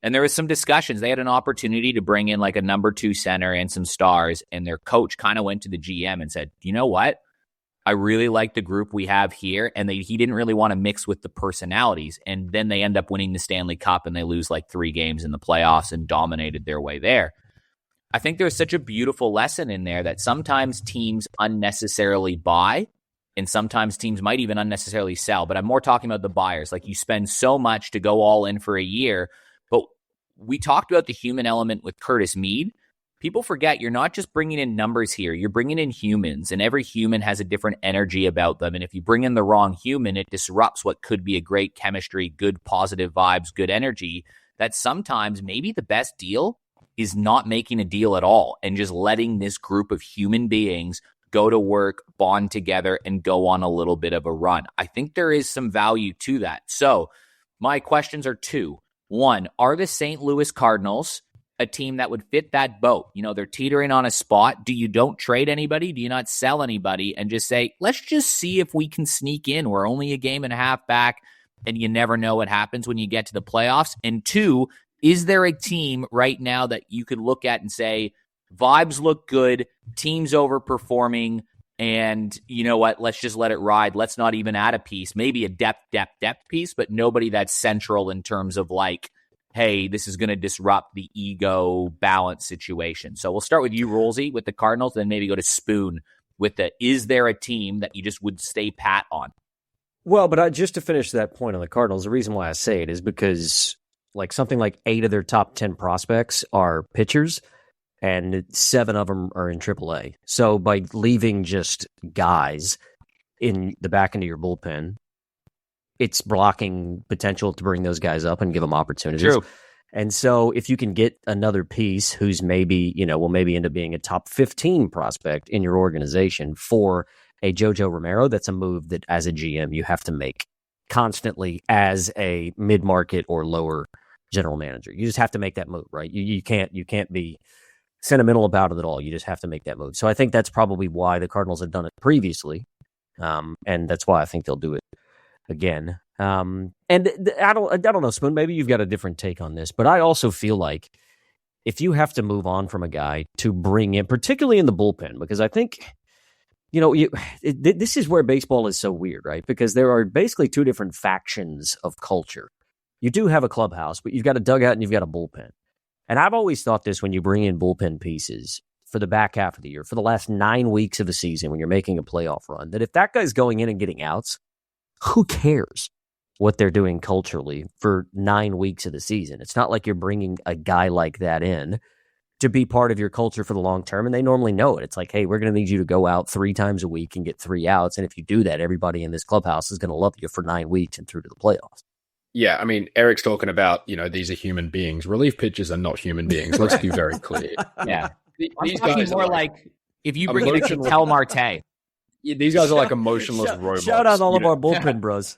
[SPEAKER 3] And there was some discussions. They had an opportunity to bring in like a number 2 center and some stars. And their coach kind of went to the GM and said, you know what? I really like the group we have here. And he didn't really want to mix with the personalities. And then they end up winning the Stanley Cup, and they lose like 3 games in the playoffs and dominated their way there. I think there's such a beautiful lesson in there that sometimes teams unnecessarily buy, and sometimes teams might even unnecessarily sell. But I'm more talking about the buyers. Like, you spend so much to go all in for a year. But we talked about the human element with Curtis Mead. People forget you're not just bringing in numbers here. You're bringing in humans, and every human has a different energy about them. And if you bring in the wrong human, it disrupts what could be a great chemistry, good positive vibes, good energy. That sometimes maybe the best deal is not making a deal at all and just letting this group of human beings go to work, bond together, and go on a little bit of a run. I think there is some value to that. So my questions are 2. 1, are the St. Louis Cardinals a team that would fit that boat? They're teetering on a spot. You don't trade anybody? Do you not sell anybody and just say, let's just see if we can sneak in? We're only a game and a half back, and you never know what happens when you get to the playoffs. And 2, is there a team right now that you could look at and say, vibes look good, team's overperforming, And you know what? Let's just let it ride. Let's not even add a piece, maybe a depth piece, but nobody that's central in terms of like, hey, this is going to disrupt the ego balance situation. So we'll start with you, Rolsey, with the Cardinals, then maybe go to Spoon with is there a team that you just would stay pat on?
[SPEAKER 2] Well, but just to finish that point on the Cardinals, the reason why I say it is because like something like 8 of their top 10 prospects are pitchers, and 7 of them are in AAA. So by leaving just guys in the back end of your bullpen, it's blocking potential to bring those guys up and give them opportunities.
[SPEAKER 3] True.
[SPEAKER 2] And so if you can get another piece who's maybe, will maybe end up being a top 15 prospect in your organization for a Jojo Romero, that's a move that as a GM you have to make constantly as a mid-market or lower general manager. You just have to make that move, right? You can't be sentimental about it at all. You just have to make that move. So I think that's probably why the Cardinals have done it previously, and that's why I think they'll do it again. And I don't know, Spoon, maybe you've got a different take on this, but I also feel like if you have to move on from a guy to bring in, particularly in the bullpen, because I think, this is where baseball is so weird, right? Because there are basically 2 different factions of culture. You do have a clubhouse, but you've got a dugout and you've got a bullpen. And I've always thought this when you bring in bullpen pieces for the back half of the year, for the last 9 weeks of the season when you're making a playoff run, that if that guy's going in and getting outs, who cares what they're doing culturally for 9 weeks of the season? It's not like you're bringing a guy like that in to be part of your culture for the long term, and they normally know it. It's like, hey, we're going to need you to go out 3 times a week and get 3 outs, and if you do that, everybody in this clubhouse is going to love you for 9 weeks and through to the playoffs.
[SPEAKER 4] Yeah, I mean, Eric's talking about, these are human beings. Relief pitchers are not human beings. Let's be very clear.
[SPEAKER 3] Yeah.
[SPEAKER 4] These
[SPEAKER 3] I'm
[SPEAKER 4] guys
[SPEAKER 3] more
[SPEAKER 4] are
[SPEAKER 3] like if you bring in Tel Marte.
[SPEAKER 4] These guys are like emotionless robots.
[SPEAKER 2] Shout out all of our bullpen bros.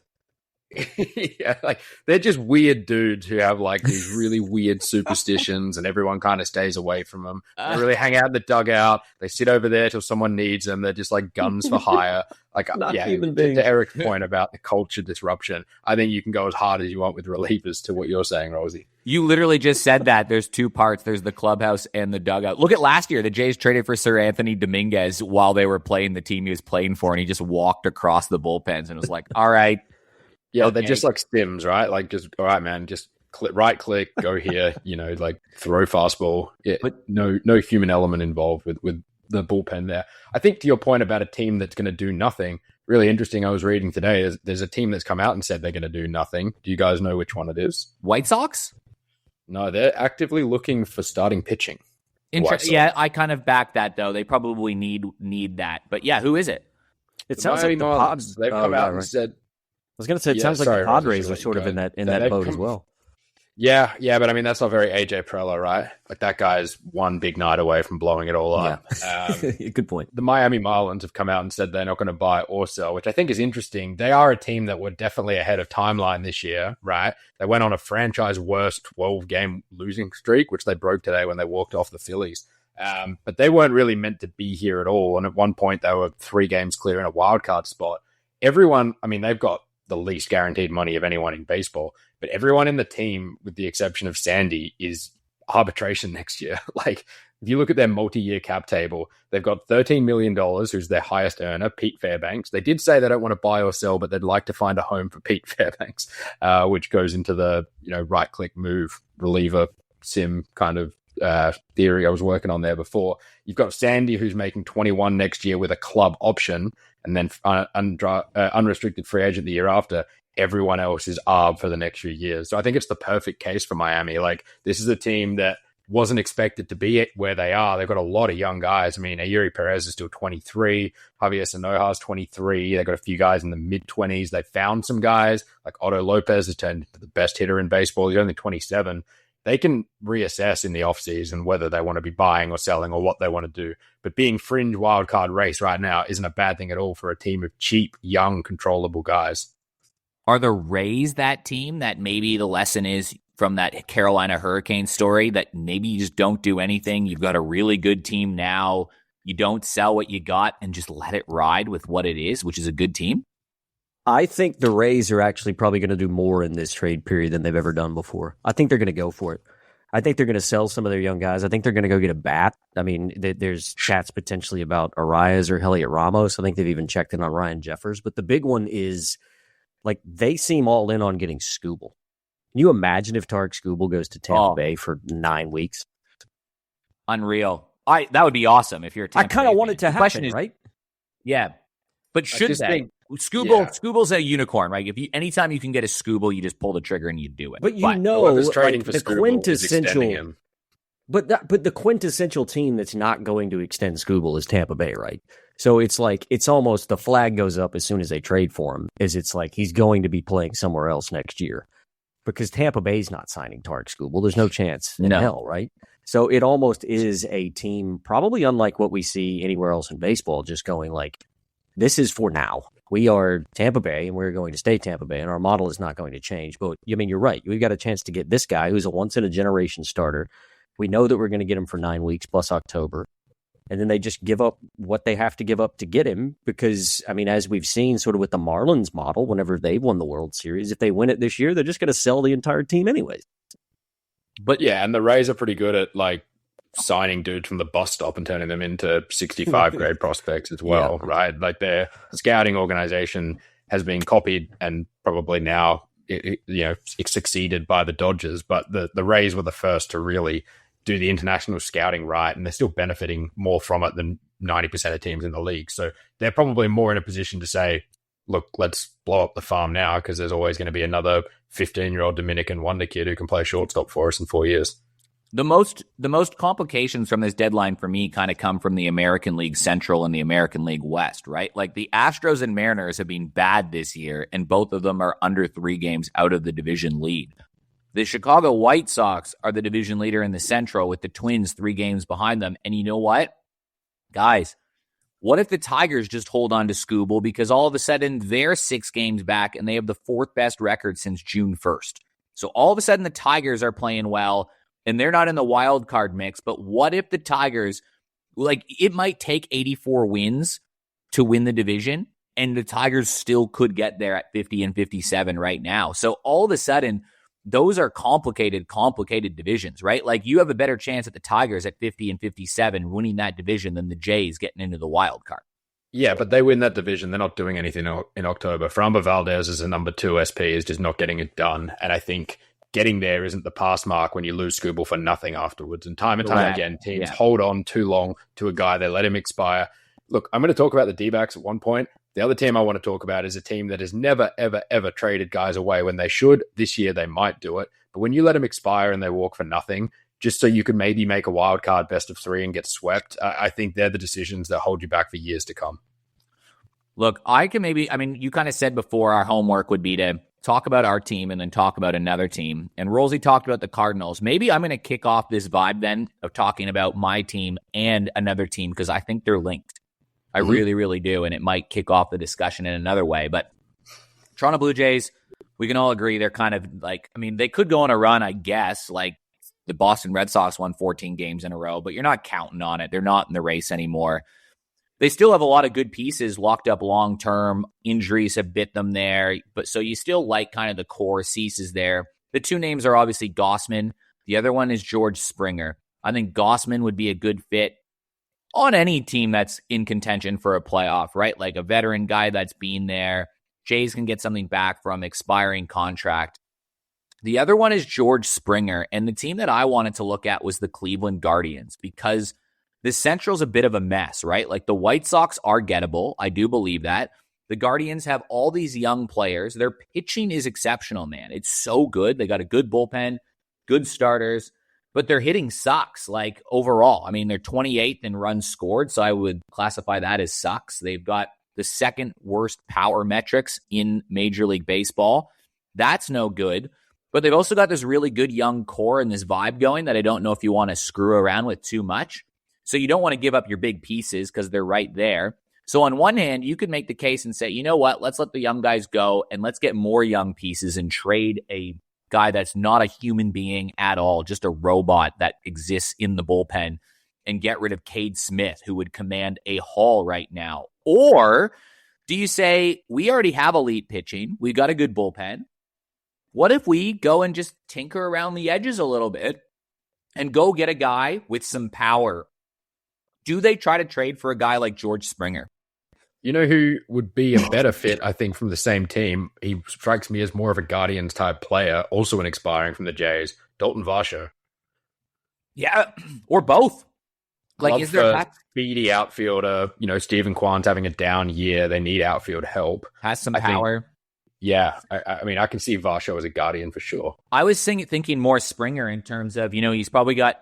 [SPEAKER 4] Yeah, like they're just weird dudes who have like these really weird superstitions, and everyone kind of stays away from them. They really hang out in the dugout. They sit over there till someone needs them. They're just like guns for hire. Like, to Eric's point about the culture disruption, I think you can go as hard as you want with relievers to what you're saying, Rosie.
[SPEAKER 3] You literally just said that. There's 2 parts. There's the clubhouse and the dugout. Look at last year. The Jays traded for Sir Anthony Dominguez while they were playing the team he was playing for, and he just walked across the bullpens and was like, all right.
[SPEAKER 4] Yeah, they're just like stims, right? Like, just, all right, man, just right click, go here, like throw fastball. Yeah, but no human element involved with the bullpen there. I think to your point about a team that's going to do nothing, really interesting. I was reading today, there's a team that's come out and said they're going to do nothing. Do you guys know which one it is?
[SPEAKER 3] White Sox?
[SPEAKER 4] No, they're actively looking for starting pitching.
[SPEAKER 3] Yeah, I kind of back that, though. They probably need that. But yeah, who is it?
[SPEAKER 2] It sounds like the Pods.
[SPEAKER 4] They've come out and said...
[SPEAKER 2] I was going to say, it sounds like the Padres are sort of in that boat as well.
[SPEAKER 4] Yeah, but I mean, that's not very AJ Preller, right? Like, that guy's one big night away from blowing it all up.
[SPEAKER 2] Yeah. Good point.
[SPEAKER 4] The Miami Marlins have come out and said they're not going to buy or sell, which I think is interesting. They are a team that were definitely ahead of timeline this year, right? They went on a franchise worst 12-game losing streak, which they broke today when they walked off the Phillies. But they weren't really meant to be here at all. And at one point, they were 3 games clear in a wild card spot. Everyone, I mean, they've got the least guaranteed money of anyone in baseball, but everyone in the team, with the exception of Sandy, is arbitration next year. Like, if you look at their multi-year cap table, they've got $13 million, who's their highest earner, Pete Fairbanks. They did say they don't want to buy or sell, but they'd like to find a home for Pete Fairbanks, which goes into the right-click move reliever sim kind of theory I was working on there before. You've got Sandy, who's making 21 next year with a club option, and then unrestricted free agent the year after. Everyone else is ARB for the next few years. So I think it's the perfect case for Miami. Like, this is a team that wasn't expected to be where they are. They've got a lot of young guys. I mean, Ayuri Perez is still 23. Javier Sanoja is 23. They've got a few guys in the mid-20s. They found some guys. Like Otto Lopez has turned into the best hitter in baseball. He's only 27. They can reassess in the offseason whether they want to be buying or selling or what they want to do. But being fringe wildcard race right now isn't a bad thing at all for a team of cheap, young, controllable guys.
[SPEAKER 3] Are the Rays that team that maybe the lesson is from that Carolina Hurricane story that maybe you just don't do anything? You've got a really good team now. You don't sell what you got and just let it ride with what it is, which is a good team?
[SPEAKER 2] I think the Rays are actually probably going to do more in this trade period than they've ever done before. I think they're going to go for it. I think they're going to sell some of their young guys. I think they're going to go get a bat. I mean, there's chats potentially about Arias or Heliot Ramos. I think they've even checked in on Ryan Jeffers. But the big one is, like, they seem all in on getting Skubal. Can you imagine if Tarek Skubal goes to Tampa Bay for 9 weeks?
[SPEAKER 3] Unreal. That would be awesome if you're a Tampa
[SPEAKER 2] I kind of
[SPEAKER 3] Bay
[SPEAKER 2] want
[SPEAKER 3] fan.
[SPEAKER 2] it to
[SPEAKER 3] The question
[SPEAKER 2] happen,
[SPEAKER 3] is,
[SPEAKER 2] right?
[SPEAKER 3] Yeah. But should
[SPEAKER 4] just
[SPEAKER 3] they?
[SPEAKER 4] think-
[SPEAKER 3] Scubal's a unicorn, right? Anytime you can get a Scubal, you just pull the trigger and you do it.
[SPEAKER 2] But
[SPEAKER 4] whoever's trading for
[SPEAKER 2] the
[SPEAKER 4] Skubal is extending him.
[SPEAKER 2] But the quintessential team that's not going to extend Skubal is Tampa Bay, right? So it's like, it's almost, the flag goes up as soon as they trade for him, is it's like he's going to be playing somewhere else next year. Because Tampa Bay's not signing Tarek Skubal. There's no chance in hell, right? So it almost is a team, probably unlike what we see anywhere else in baseball, just going like, this is for now. We are Tampa Bay, and we're going to stay Tampa Bay, and our model is not going to change. But, I mean, you're right. We've got a chance to get this guy who's a once-in-a-generation starter. We know that we're going to get him for 9 weeks plus October. And then they just give up what they have to give up to get him because, I mean, as we've seen sort of with the Marlins model, whenever they've won the World Series, if they win it this year, they're just going to sell the entire team anyways.
[SPEAKER 4] But yeah, and the Rays are pretty good at like signing dudes from the bus stop and turning them into 65 grade prospects as well, right? Like their scouting organization has been copied and probably now, it's succeeded by the Dodgers, but the Rays were the first to really do the international scouting right, and they're still benefiting more from it than 90% of teams in the league. So they're probably more in a position to say, look, let's blow up the farm now because there's always going to be another 15-year-old Dominican wonder kid who can play shortstop for us in 4 years.
[SPEAKER 3] The most complications from this deadline for me kind of come from the American League Central and the American League West, right? Like the Astros and Mariners have been bad this year, and both of them are under 3 games out of the division lead. The Chicago White Sox are the division leader in the Central with the Twins 3 games behind them. And you know what? Guys, what if the Tigers just hold on to Skubal because all of a sudden they're 6 games back and they have the 4th best record since June 1st. So all of a sudden the Tigers are playing well and they're not in the wild card mix. But what if the Tigers, like it might take 84 wins to win the division and the Tigers still could get there at 50 and 57 right now. So all of a sudden, those are complicated divisions, right? Like you have a better chance at the Tigers at 50 and 57 winning that division than the Jays getting into the wild card.
[SPEAKER 4] Yeah, but they win that division. They're not doing anything in October. Framber Valdez as a number 2 SP is just not getting it done. And I think getting there isn't the pass mark when you lose Skubal for nothing afterwards. And time again, teams hold on too long to a guy. They let him expire. Look, I'm going to talk about the D-backs at one point. The other team I want to talk about is a team that has never, ever, ever traded guys away when they should. This year, they might do it. But when you let them expire and they walk for nothing, just so you can maybe make a wild card best of 3 and get swept, I think they're the decisions that hold you back for years to come.
[SPEAKER 3] Look, you kind of said before our homework would be to talk about our team and then talk about another team. And Rolsey talked about the Cardinals. Maybe I'm going to kick off this vibe then of talking about my team and another team because I think they're linked. I really, really do, and it might kick off the discussion in another way. But Toronto Blue Jays, we can all agree they're kind of like, I mean, they could go on a run, I guess, like the Boston Red Sox won 14 games in a row, but you're not counting on it. They're not in the race anymore. They still have a lot of good pieces locked up long-term. Injuries have bit them there, but so you still like kind of the core. Cease is there. The 2 names are obviously Gausman. The other one is George Springer. I think Gausman would be a good fit on any team that's in contention for a playoff, right? Like a veteran guy that's been there. Jays can get something back from expiring contract. The other one is George Springer, and the team that I wanted to look at was the Cleveland Guardians because the Central's a bit of a mess, right? Like the White Sox are gettable. I do believe that. The Guardians have all these young players. Their pitching is exceptional, man. It's so good. They got a good bullpen, good starters. But their hitting sucks, like overall. I mean, they're 28th in runs scored, so I would classify that as sucks. They've got the 2nd worst power metrics in Major League Baseball. That's no good. But they've also got this really good young core and this vibe going that I don't know if you want to screw around with too much. So you don't want to give up your big pieces because they're right there. So on one hand, you could make the case and say, you know what, let's let the young guys go and let's get more young pieces and trade a guy that's not a human being at all, just a robot that exists in the bullpen, and get rid of Cade Smith, who would command a haul right now? Or do you say, we already have elite pitching, we got a good bullpen, what if we go and just tinker around the edges a little bit and go get a guy with some power. Do they try to trade for a guy like George Springer?
[SPEAKER 4] You know who would be a better fit, I think, from the same team? He strikes me as more of a Guardians type player, also an expiring from the Jays, Dalton Varsho.
[SPEAKER 3] Yeah, or both. Like,
[SPEAKER 4] Love
[SPEAKER 3] is there
[SPEAKER 4] a speedy outfielder? You know, Stephen Kwan's having a down year. They need outfield help.
[SPEAKER 3] has some
[SPEAKER 4] I think-
[SPEAKER 3] power?
[SPEAKER 4] Yeah, I mean, I can see Varsho as a Guardian for sure.
[SPEAKER 3] I was thinking more Springer in terms of, he's probably got,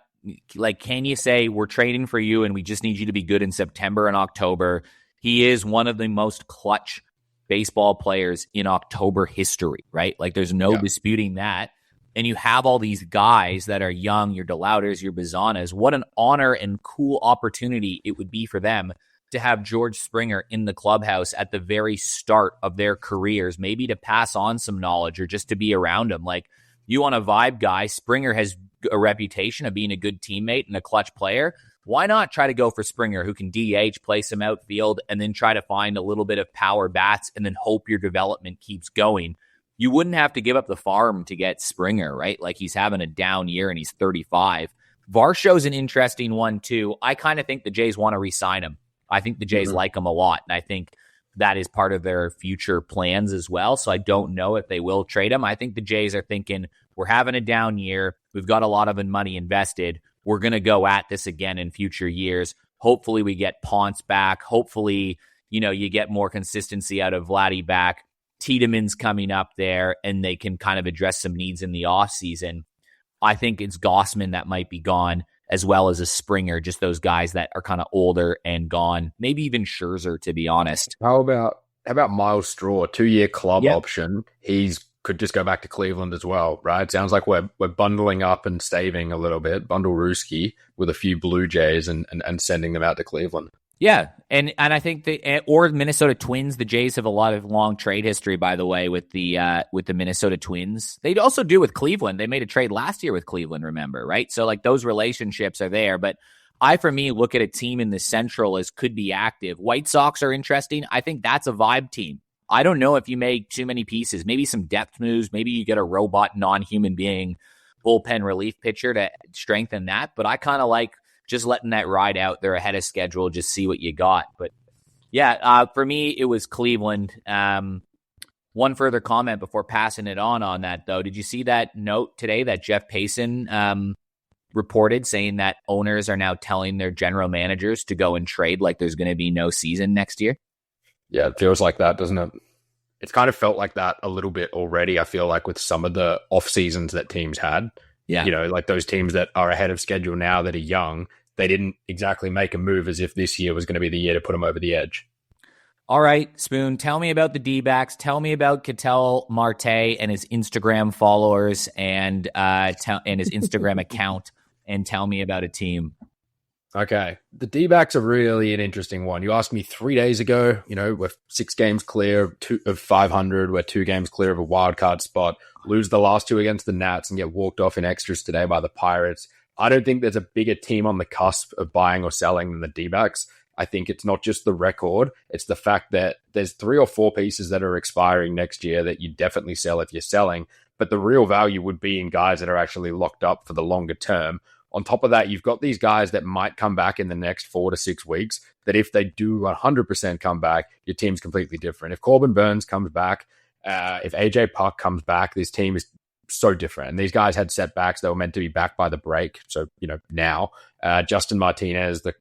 [SPEAKER 3] like, can you say we're trading for you and we just need you to be good in September and October? He is one of the most clutch baseball players in October history, right? Like, there's no disputing that. And you have all these guys that are young, your DeLauters, your Bizanas. What an honor and cool opportunity it would be for them to have George Springer in the clubhouse at the very start of their careers, maybe to pass on some knowledge or just to be around him. Like, you want a vibe guy. Springer has a reputation of being a good teammate and a clutch player. Why not try to go for Springer, who can DH, play some outfield, and then try to find a little bit of power bats and then hope your development keeps going? You wouldn't have to give up the farm to get Springer, right? Like, he's having a down year and he's 35. Varsho's an interesting one too. I kind of think the Jays want to re-sign him. I think the Jays like him a lot, and I think that is part of their future plans as well. So I don't know if they will trade him. I think the Jays are thinking, we're having a down year. We've got a lot of money invested. We're going to go at this again in future years. Hopefully we get Ponce back. Hopefully, you get more consistency out of Vladdy back. Tiedemann's coming up there, and they can kind of address some needs in the offseason. I think it's Gossman that might be gone, as well as a Springer, just those guys that are kind of older and gone. Maybe even Scherzer, to be honest.
[SPEAKER 4] How about Miles Straw, 2-year club option? He's could just go back to Cleveland as well, right? Sounds like we're bundling up and saving a little bit, bundle Ruski with a few Blue Jays and sending them out to Cleveland.
[SPEAKER 3] Yeah, and I think or Minnesota Twins. The Jays have a lot of long trade history, by the way, with the Minnesota Twins. They also do with Cleveland. They made a trade last year with Cleveland, remember, right? So like those relationships are there. But for me, look at a team in the Central as could be active. White Sox are interesting. I think that's a vibe team. I don't know if you make too many pieces. Maybe some depth moves. Maybe you get a robot, non-human being bullpen relief pitcher to strengthen that. But I kind of like just letting that ride out. They're ahead of schedule. Just see what you got. But yeah, for me, it was Cleveland. One further comment before passing it on that, though. Did you see that note today that Jeff Payson reported saying that owners are now telling their general managers to go and trade like there's going to be no season next year?
[SPEAKER 4] Yeah, it feels like that, doesn't it? It's kind of felt like that a little bit already, I feel like, with some of the off seasons that teams had.
[SPEAKER 3] Yeah.
[SPEAKER 4] Like those teams that are ahead of schedule now that are young, they didn't exactly make a move as if this year was going to be the year to put them over the edge.
[SPEAKER 3] All right, Spoon, tell me about the D-backs. Tell me about Ketel Marte and his Instagram followers and his Instagram account, and tell me about a team.
[SPEAKER 4] Okay. The D-backs are really an interesting one. You asked me 3 days ago, we're 6 games clear of 500. We're 2 games clear of a wild card spot. Lose the last 2 against the Nats and get walked off in extras today by the Pirates. I don't think there's a bigger team on the cusp of buying or selling than the D-backs. I think it's not just the record. It's the fact that there's 3 or 4 pieces that are expiring next year that you definitely sell if you're selling. But the real value would be in guys that are actually locked up for the longer term. On top of that, you've got these guys that might come back in the next 4 to 6 weeks, that if they do 100% come back, your team's completely different. If Corbin Burns comes back, if AJ Puck comes back, this team is so different. And these guys had setbacks. They were meant to be back by the break. So, now Justin Martinez, the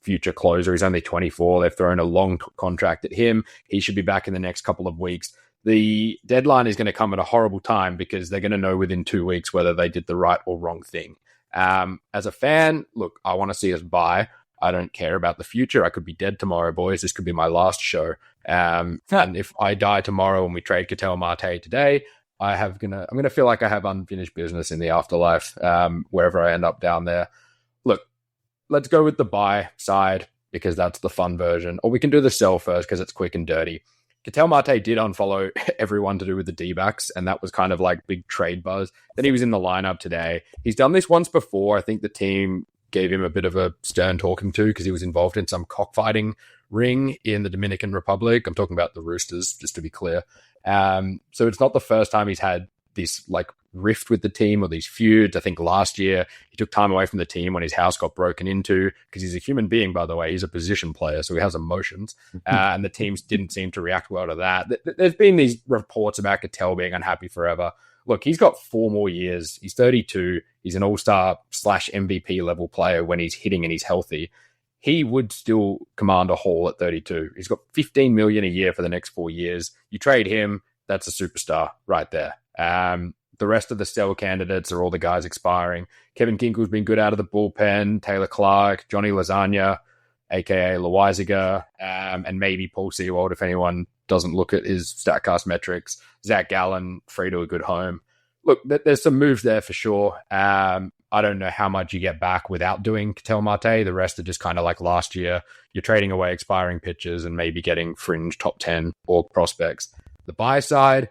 [SPEAKER 4] future closer, he's only 24. They've thrown a long contract at him. He should be back in the next couple of weeks. The deadline is going to come at a horrible time because they're going to know within 2 weeks whether they did the right or wrong thing. As a fan, look, I want to see us buy. I don't care about the future. I could be dead tomorrow, boys. This could be my last show. And if I die tomorrow and we trade Ketel Marte today, I'm gonna feel like I have unfinished business in the afterlife, wherever I end up down there. Look, let's go with the buy side because that's the fun version, or we can do the sell first because it's quick and dirty. Ketel Marte did unfollow everyone to do with the D-backs, and that was kind of like big trade buzz. Then he was in the lineup today. He's done this once before. I think the team gave him a bit of a stern talking to because he was involved in some cockfighting ring in the Dominican Republic. I'm talking about the Roosters, just to be clear. So it's not the first time he's had this like rift with the team or these feuds. I think last year he took time away from the team when his house got broken into, because he's a human being, by the way. He's a position player, so he has emotions. And the teams didn't seem to react well to that. There's been these reports about Cattell being unhappy forever. Look, he's got 4 more years. He's 32. He's an all-star / MVP level player when he's hitting and he's healthy. He would still command a haul at 32. He's got $15 million a year for the next 4 years. You trade him, that's a superstar right there. The rest of the sell candidates are all the guys expiring. Kevin Kinkle's been good out of the bullpen. Taylor Clark, Johnny Lasagna, a.k.a. Loizaga, and maybe Paul Sewald if anyone doesn't look at his StatCast metrics. Zach Gallen, free to a good home. Look, there's some moves there for sure. I don't know how much you get back without doing Ketel Marte. The rest are just kind of like last year. You're trading away expiring pitchers and maybe getting fringe top 10 or prospects. The buy side,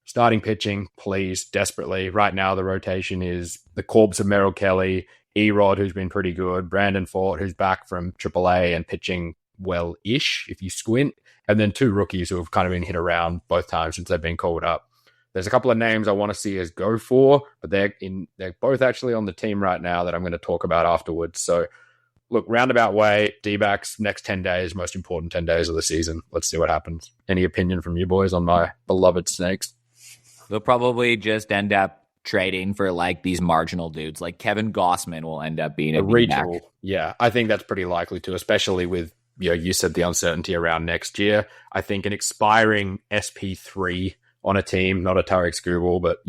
[SPEAKER 4] starting pitching, please, desperately. Right now, the rotation is the corpse of Merrill Kelly, Erod, who's been pretty good, Brandon Fort, who's back from AAA and pitching well-ish, if you squint, and then 2 rookies who have kind of been hit around both times since they've been called up. There's a couple of names I want to see us go for, but they're both actually on the team right now that I'm going to talk about afterwards. So, look, roundabout way, D-backs, next 10 days, most important 10 days of the season. Let's see what happens. Any opinion from you boys on my beloved Snakes?
[SPEAKER 3] They'll probably just end up trading for like these marginal dudes. Like Kevin Gossman will end up being a
[SPEAKER 4] regional.
[SPEAKER 3] D-back.
[SPEAKER 4] Yeah, I think that's pretty likely to, especially with, you said the uncertainty around next year. I think an expiring SP3 on a team, not a Tarek Skubal, but,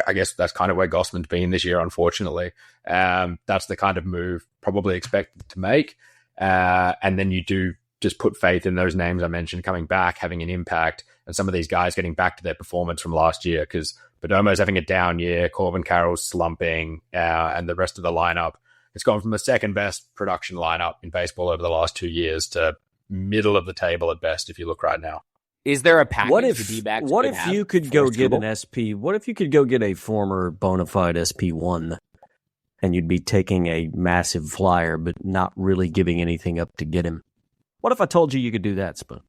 [SPEAKER 4] I guess that's kind of where Gossman's been this year, unfortunately. That's the kind of move probably expected to make. And then you do just put faith in those names I mentioned coming back, having an impact, and some of these guys getting back to their performance from last year, because Perdomo's having a down year, Corbin Carroll's slumping, and the rest of the lineup. It's gone from the second best production lineup in baseball over the last 2 years to middle of the table at best, if you look right now.
[SPEAKER 3] Is there a package
[SPEAKER 2] What if
[SPEAKER 3] the D-backs
[SPEAKER 2] what
[SPEAKER 3] could
[SPEAKER 2] if
[SPEAKER 3] have
[SPEAKER 2] you could
[SPEAKER 3] for
[SPEAKER 2] go get
[SPEAKER 3] Skubal?
[SPEAKER 2] an SP? What if you could go get a former bona fide SP1 and you'd be taking a massive flyer but not really giving anything up to get him? What if I told you could do that, Spoon?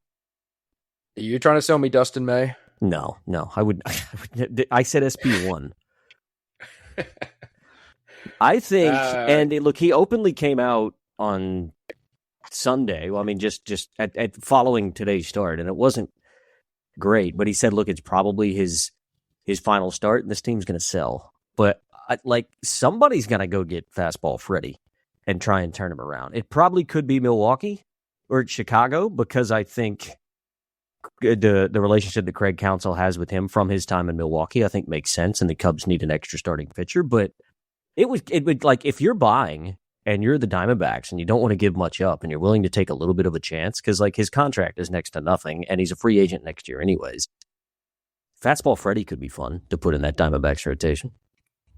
[SPEAKER 4] Are you trying to sell me Dustin May?
[SPEAKER 2] No, I would. I said SP1. I think, look, he openly came out on Sunday. Well, I mean, just at following today's start, and it wasn't great. But he said, look, it's probably his final start, and this team's going to sell. But somebody's going to go get fastball Freddie and try and turn him around. It probably could be Milwaukee or Chicago, because I think the relationship that Craig Counsell has with him from his time in Milwaukee, I think makes sense, and the Cubs need an extra starting pitcher. But it would like, if you're buying and you're the Diamondbacks and you don't want to give much up and you're willing to take a little bit of a chance, because like his contract is next to nothing and he's a free agent next year anyways. Fastball Freddie could be fun to put in that Diamondbacks rotation.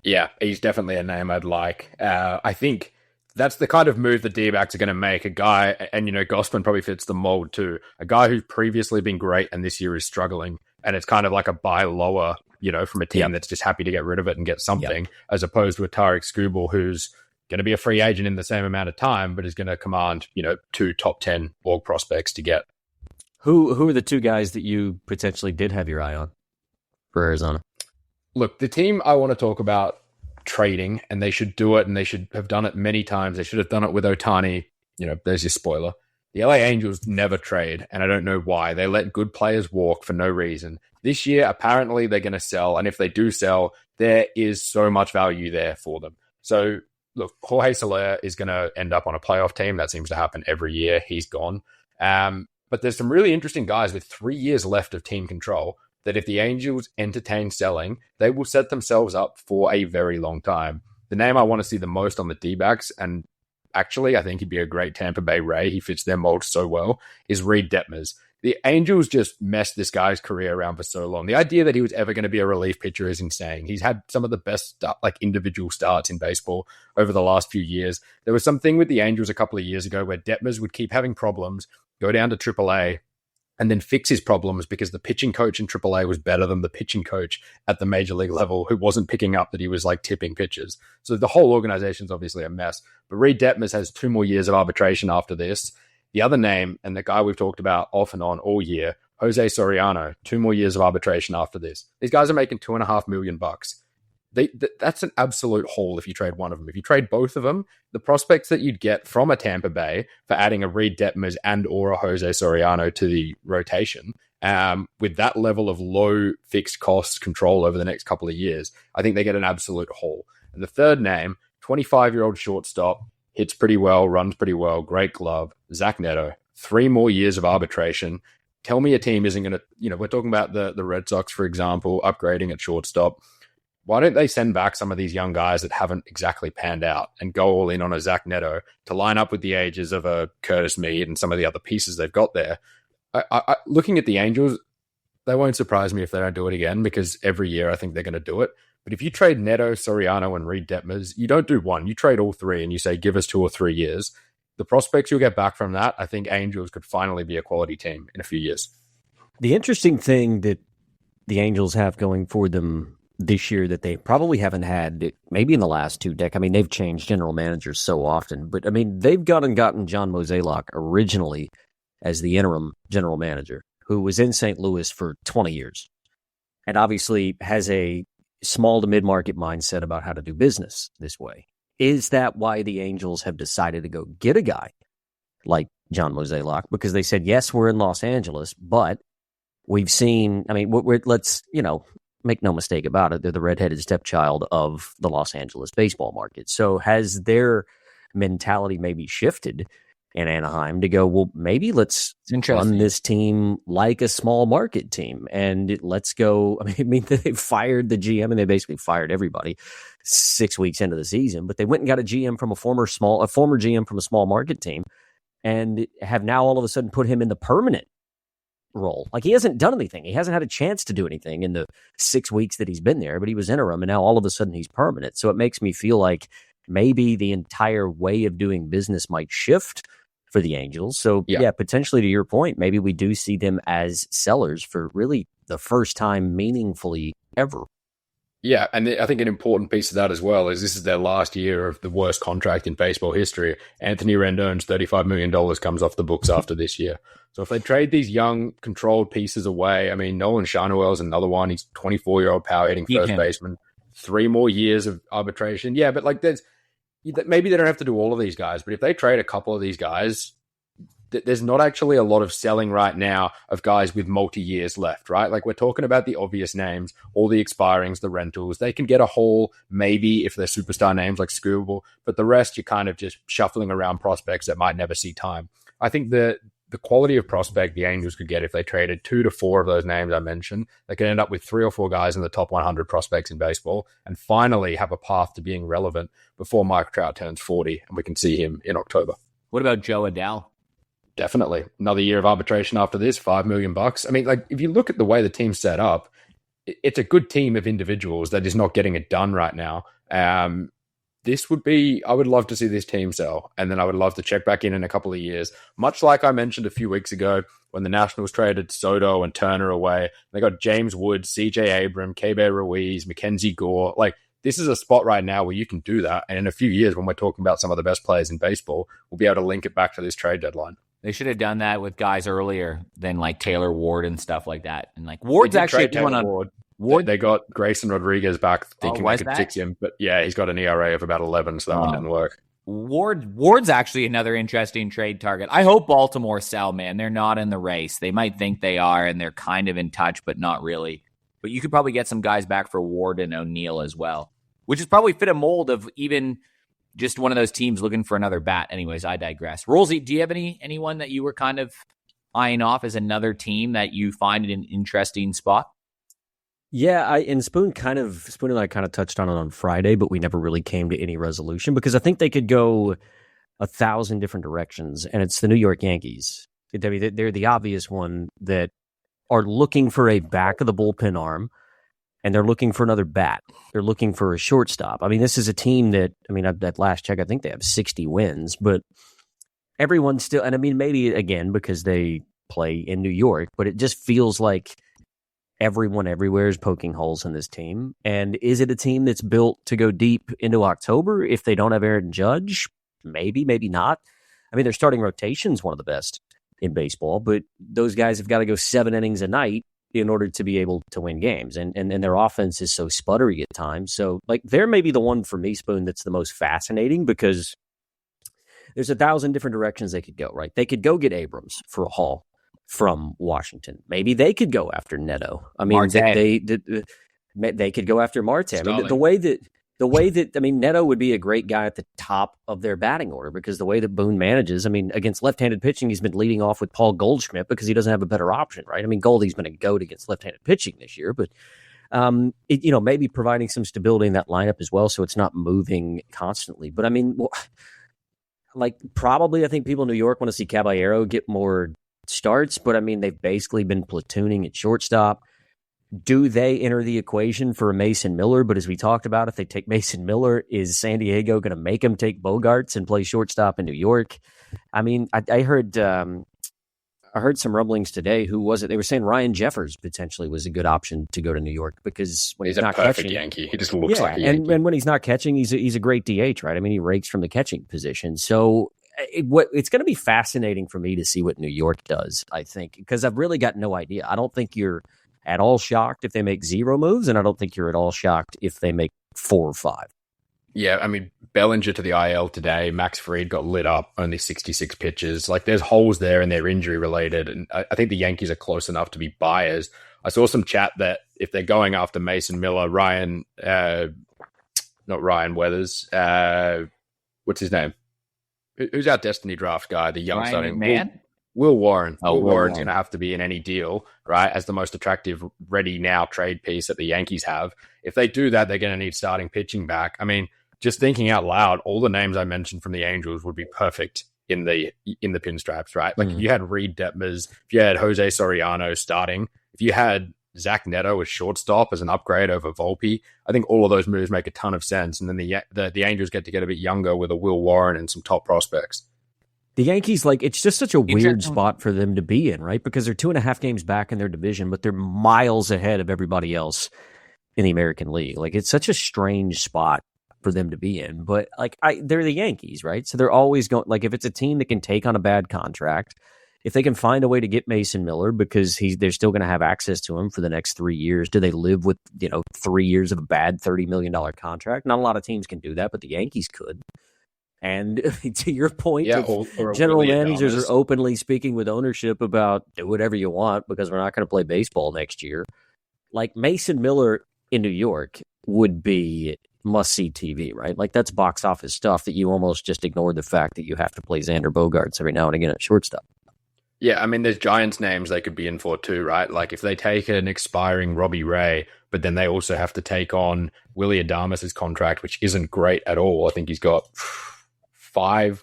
[SPEAKER 4] Yeah, he's definitely a name I'd like. I think that's the kind of move the D-backs are going to make. A guy, and Gossman probably fits the mold too, a guy who's previously been great and this year is struggling, and it's kind of like a buy lower, from a team that's just happy to get rid of it and get something, as opposed to a Tarek Skubal who's going to be a free agent in the same amount of time, but is going to command, 2 top 10 org prospects to get.
[SPEAKER 2] Who are the 2 guys that you potentially did have your eye on for Arizona?
[SPEAKER 4] Look, the team I want to talk about trading, and they should do it, and they should have done it many times. They should have done it with Ohtani. There's your spoiler. The LA Angels never trade, and I don't know why. They let good players walk for no reason. This year, apparently, they're going to sell, and if they do sell, there is so much value there for them. So, look, Jorge Soler is going to end up on a playoff team. That seems to happen every year. He's gone. But there's some really interesting guys with 3 years left of team control that if the Angels entertain selling, they will set themselves up for a very long time. The name I want to see the most on the D-backs, and actually I think he'd be a great Tampa Bay Ray, he fits their mold so well, is Reed Detmers. The Angels just messed this guy's career around for so long. The idea that he was ever going to be a relief pitcher is insane. He's had some of the best individual starts in baseball over the last few years. There was something with the Angels a couple of years ago where Detmers would keep having problems, go down to AAA, and then fix his problems because the pitching coach in AAA was better than the pitching coach at the major league level, who wasn't picking up that he was tipping pitches. So the whole organization is obviously a mess. But Reed Detmers has 2 more years of arbitration after this. The other name, and the guy we've talked about off and on all year, Jose Soriano, 2 more years of arbitration after this. These guys are making $2.5 million. That's an absolute haul if you trade one of them. If you trade both of them, the prospects that you'd get from a Tampa Bay for adding a Reed Detmers and or a Jose Soriano to the rotation, with that level of low fixed cost control over the next couple of years, I think they get an absolute haul. And the third name, 25-year-old shortstop, hits pretty well, runs pretty well, great glove, Zach Neto, 3 more years of arbitration. Tell me a team isn't going to, we're talking about the Red Sox, for example, upgrading at shortstop. Why don't they send back some of these young guys that haven't exactly panned out and go all in on a Zach Neto to line up with the ages of a Curtis Mead and some of the other pieces they've got there? Looking at the Angels, they won't surprise me if they don't do it again, because every year I think they're going to do it. But if you trade Neto, Soriano, and Reed Detmers, you don't do one. You trade all three and you say, give us 2 or 3 years. The prospects you'll get back from that, I think Angels could finally be a quality team in a few years.
[SPEAKER 2] The interesting thing that the Angels have going for them this year that they probably haven't had maybe in the last 2 decades. I mean, they've changed general managers so often, but I mean, they've gotten John Mozeliak originally as the interim general manager, who was in St. Louis for 20 years and obviously has a small to mid-market mindset about how to do business this way. Is that why the Angels have decided to go get a guy like John Mozeliak? Because they said, yes, we're in Los Angeles, but we've seen, I mean, let's, make no mistake about it, they're the redheaded stepchild of the Los Angeles baseball market. So has their mentality maybe shifted in Anaheim to go, well, maybe let's run this team like a small market team and let's go. I mean, they fired the GM and they basically fired everybody 6 weeks into the season, but they went and got a GM from a former GM from a small market team and have now all of a sudden put him in the permanent role. Like, he hasn't done anything. He hasn't had a chance to do anything in the 6 weeks that he's been there, but he was interim and now all of a sudden he's permanent. So it makes me feel like maybe the entire way of doing business might shift for the Angels. So yeah, potentially to your point, maybe we do see them as sellers for really the first time meaningfully ever.
[SPEAKER 4] Yeah, and I think an important piece of that as well is this is their last year of the worst contract in baseball history. Anthony Rendon's $35 million comes off the books after this year. So if they trade these young, controlled pieces away, I mean, Nolan Schanuel's another one. He's 24-year-old power-hitting first baseman. 3 more years of arbitration. Yeah, but like maybe they don't have to do all of these guys, but if they trade a couple of these guys, there's not actually a lot of selling right now of guys with multi-years left, right? Like, we're talking about the obvious names, all the expirings, the rentals. They can get a haul, maybe, if they're superstar names like Scoobable, but the rest, you're kind of just shuffling around prospects that might never see time. I think the quality of prospect the Angels could get if they traded 2 to 4 of those names I mentioned, they could end up with 3 or 4 guys in the top 100 prospects in baseball and finally have a path to being relevant before Mike Trout turns 40 and we can see him in October.
[SPEAKER 3] What about Joe Adele?
[SPEAKER 4] Definitely. Another year of arbitration after this, $5 million. I mean, like, if you look at the way the team's set up, it's a good team of individuals that is not getting it done right now. I would love to see this team sell, and then I would love to check back in a couple of years, much like I mentioned a few weeks ago when the Nationals traded Soto and Turner away. They got James Wood, CJ Abram, Keibert Ruiz, Mackenzie Gore. Like, this is a spot right now where you can do that, and in a few years when we're talking about some of the best players in baseball, we'll be able to link it back to this trade deadline.
[SPEAKER 3] They should have done that with guys earlier than like Taylor Ward and stuff like that. And like Ward's actually one on
[SPEAKER 4] Ward. They got Grayson Rodriguez back thinking they could fix him, but yeah, he's got an ERA of about 11, so that one didn't work.
[SPEAKER 3] Ward's actually another interesting trade target. I hope Baltimore sell, man. They're not in the race. They might think they are, and they're kind of in touch, but not really. But you could probably get some guys back for Ward and O'Neill as well, which is probably fit a mold of even just one of those teams looking for another bat. Anyways, I digress. Rolsey, do you have anyone that you were kind of eyeing off as another team that you find in an interesting spot?
[SPEAKER 2] Yeah, Spoon and I kind of touched on it on Friday, but we never really came to any resolution because I think they could go 1,000 different directions, and it's the New York Yankees. I mean, they're the obvious one that are looking for a back of the bullpen arm, and they're looking for another bat. They're looking for a shortstop. I mean, this is a team that, I mean, at last check, I think they have 60 wins, but everyone's still, and I mean, maybe again, because they play in New York, but it just feels like everyone everywhere is poking holes in this team. And is it a team that's built to go deep into October if they don't have Aaron Judge? Maybe, maybe not. I mean, their starting rotation is one of the best in baseball, but those guys have got to go 7 innings a night in order to be able to win games. And their offense is so sputtery at times. So, like, they're maybe the one for me, Spoon, that's the most fascinating because there's 1,000 different directions they could go, right? They could go get Abrams for a haul from Washington. Maybe they could go after Neto. I mean, they could go after Marte. I mean, the way that I mean, Neto would be a great guy at the top of their batting order because the way that Boone manages, I mean, against left-handed pitching, he's been leading off with Paul Goldschmidt because he doesn't have a better option, right? I mean, Goldie's been a goat against left-handed pitching this year, but maybe providing some stability in that lineup as well, so it's not moving constantly. But I mean, probably I think people in New York want to see Caballero get more starts, but I mean, they've basically been platooning at shortstop. Do they enter the equation for a Mason Miller? But as we talked about, if they take Mason Miller, is San Diego going to make him take Bogarts and play shortstop in New York? I mean, I heard some rumblings today. Who was it? They were saying Ryan Jeffers potentially was a good option to go to New York because when he's not
[SPEAKER 4] a perfect
[SPEAKER 2] catching,
[SPEAKER 4] Yankee. He just looks like a Yankee.
[SPEAKER 2] And when he's not catching, he's a great DH, right? I mean, he rakes from the catching position. So it's going to be fascinating for me to see what New York does, I think, because I've really got no idea. I don't think you're at all shocked if they make 0 moves, and I don't think you're at all shocked if they make 4 or 5.
[SPEAKER 4] Yeah, I mean, Bellinger to the IL today. Max Fried got lit up, only 66 pitches. Like, there's holes there and they're injury related, and I think the Yankees are close enough to be buyers. I saw some chat that if they're going after Mason Miller, not Ryan Weathers, what's his name? Who's our Destiny draft guy? The young starting
[SPEAKER 3] man.
[SPEAKER 4] Will Warren.
[SPEAKER 3] Will
[SPEAKER 4] Warren's going to have to be in any deal, right? As the most attractive ready now trade piece that the Yankees have. If they do that, they're going to need starting pitching back. I mean, just thinking out loud, all the names I mentioned from the Angels would be perfect in the pinstripes, right? Like if you had Reed Detmers, if you had Jose Soriano starting, if you had Zach Neto as shortstop as an upgrade over Volpe, I think all of those moves make a ton of sense. And then the Angels get a bit younger with a Will Warren and some top prospects.
[SPEAKER 2] The Yankees, it's just such a weird spot for them to be in, right? Because they're 2.5 games back in their division, but they're miles ahead of everybody else in the American League. Like, it's such a strange spot for them to be in. But, they're the Yankees, right? So they're always going, if it's a team that can take on a bad contract, if they can find a way to get Mason Miller because they're still going to have access to him for the next 3 years, do they live with, 3 years of a bad $30 million contract? Not a lot of teams can do that, but the Yankees could. And to your point, or general managers are openly speaking with ownership about do whatever you want because we're not going to play baseball next year. Like Mason Miller in New York would be must-see TV, right? Like that's box office stuff that you almost just ignore the fact that you have to play Xander Bogaerts every now and again at shortstop.
[SPEAKER 4] Yeah, I mean, there's Giants names they could be in for too, right? Like if they take an expiring Robbie Ray, but then they also have to take on Willie Adames' contract, which isn't great at all. I think he's got 4,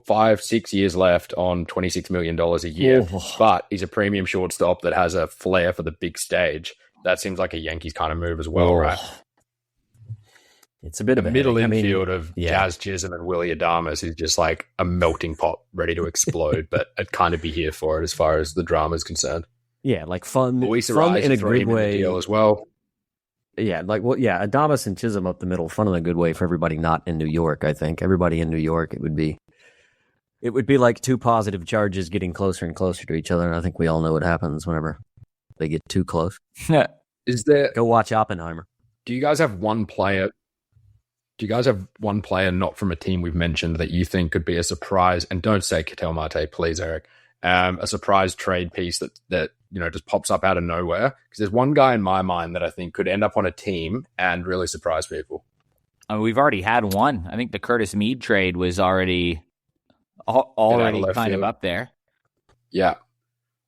[SPEAKER 4] 5, 6 years left on $26 million a year. Oh. But he's a premium shortstop that has a flair for the big stage. That seems like a Yankees kind of move as well, right?
[SPEAKER 2] It's a bit of a
[SPEAKER 4] middle infield of Jazz Chisholm and Willie Adames is just like a melting pot ready to explode, but I'd kind of be here for it as far as the drama is concerned.
[SPEAKER 2] Yeah, like fun in
[SPEAKER 4] a good way deal as well.
[SPEAKER 2] Yeah, Adames and Chisholm up the middle, fun in a good way for everybody not in New York. I think everybody in New York, it would be like 2 positive charges getting closer and closer to each other, and I think we all know what happens whenever they get too close. Go watch Oppenheimer.
[SPEAKER 4] Do you guys have one player not from a team we've mentioned that you think could be a surprise? And don't say Ketel Marte, please, Eric. A surprise trade piece that just pops up out of nowhere. Because there's one guy in my mind that I think could end up on a team and really surprise people.
[SPEAKER 3] We've already had one. I think the Curtis Mead trade was already kind of up there.
[SPEAKER 4] Yeah.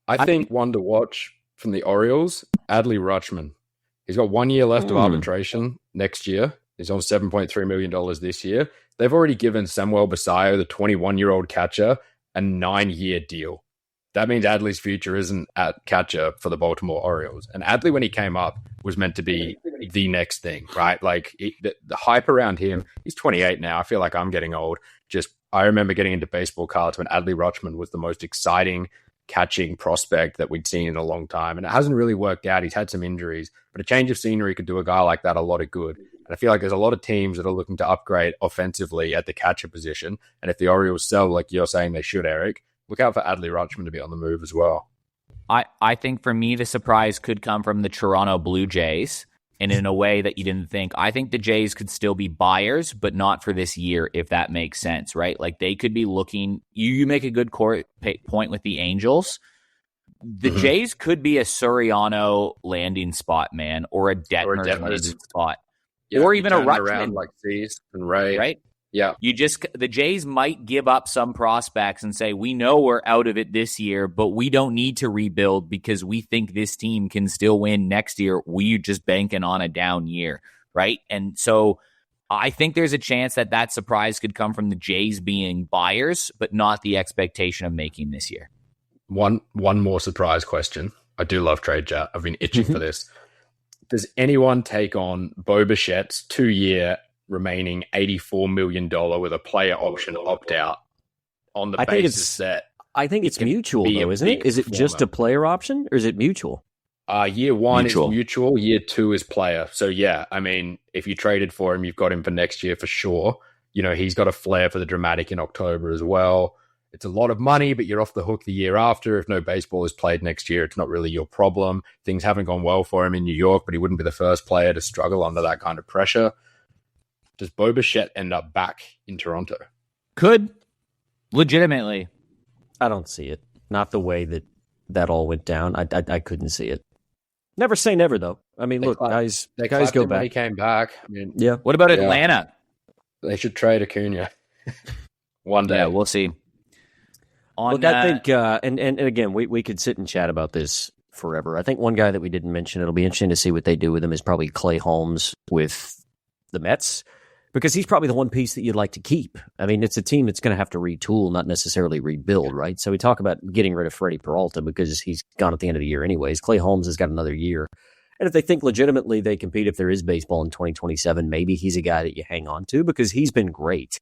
[SPEAKER 4] I think one to watch from the Orioles, Adley Rutschman. He's got 1 year left of arbitration next year. He's on $7.3 million this year. They've already given Samuel Basayo, the 21-year-old catcher, a 9-year deal. That means Adley's future isn't at catcher for the Baltimore Orioles. And Adley, when he came up, was meant to be the next thing, right? Like the hype around him, he's 28 now. I feel like I'm getting old. I remember getting into baseball cards when Adley Rutschman was the most exciting catching prospect that we'd seen in a long time. And it hasn't really worked out. He's had some injuries, but a change of scenery could do a guy like that a lot of good. And And I feel like there's a lot of teams that are looking to upgrade offensively at the catcher position. And if the Orioles sell, like you're saying they should, Eric, look out for Adley Rutschman to be on the move as well.
[SPEAKER 3] I think for me, the surprise could come from the Toronto Blue Jays, and in a way that you didn't think. I think the Jays could still be buyers, but not for this year, if that makes sense, right? Like they could be looking. You make a good point with the Angels. The Jays could be a Soriano landing spot, man, or a Detmers landing spot, or even a Rutschman,
[SPEAKER 4] like Cease and Ray,
[SPEAKER 3] right?
[SPEAKER 4] Yeah.
[SPEAKER 3] The Jays might give up some prospects and say, we know we're out of it this year, but we don't need to rebuild because we think this team can still win next year. We just banking on a down year, right? And so I think there's a chance that surprise could come from the Jays being buyers, but not the expectation of making this year.
[SPEAKER 4] One more surprise question. I do love trade chat. I've been itching for this. Does anyone take on Bo Bichette's 2-year remaining $84 million with a player option opt-out on the basis that...
[SPEAKER 2] I think it's mutual, though, isn't it? Is it just a player option, or is it mutual?
[SPEAKER 4] Year 1 is mutual, year 2 is player. So, yeah, I mean, if you traded for him, you've got him for next year for sure. You know, he's got a flair for the dramatic in October as well. It's a lot of money, but you're off the hook the year after. If no baseball is played next year, it's not really your problem. Things haven't gone well for him in New York, but he wouldn't be the first player to struggle under that kind of pressure. Does Bo Bichette end up back in Toronto?
[SPEAKER 3] Could. Legitimately.
[SPEAKER 2] I don't see it. Not the way that all went down. I couldn't see it. Never say never, though. I mean, look, guys go back.
[SPEAKER 4] He came back. I mean,
[SPEAKER 2] yeah.
[SPEAKER 3] What about Atlanta?
[SPEAKER 4] They should trade Acuna one day.
[SPEAKER 3] Yeah, we'll see.
[SPEAKER 2] Look, I think, and again, we could sit and chat about this forever. I think one guy that we didn't mention, it'll be interesting to see what they do with him, is probably Clay Holmes with the Mets, because he's probably the one piece that you'd like to keep. I mean, it's a team that's going to have to retool, not necessarily rebuild, right? So we talk about getting rid of Freddie Peralta because he's gone at the end of the year anyways. Clay Holmes has got another year. And if they think legitimately they compete if there is baseball in 2027, maybe he's a guy that you hang on to because he's been great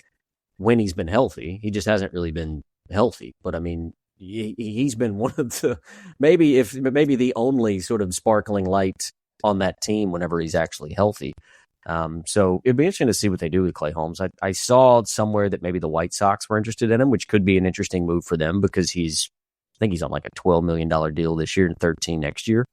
[SPEAKER 2] when he's been healthy. He just hasn't really been healthy. But I mean, he's been one of the maybe the only sort of sparkling light on that team whenever he's actually healthy. So it'd be interesting to see what they do with Clay Holmes. I saw somewhere that maybe the White Sox were interested in him, which could be an interesting move for them because I think he's on like a $12 million deal this year and $13 next year.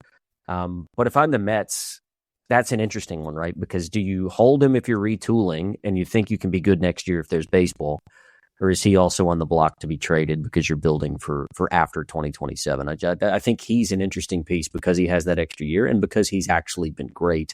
[SPEAKER 2] But if I'm the Mets, that's an interesting one, right? Because do you hold him if you're retooling and you think you can be good next year if there's baseball? Or is he also on the block to be traded because you're building for after 2027? I think he's an interesting piece because he has that extra year and because he's actually been great.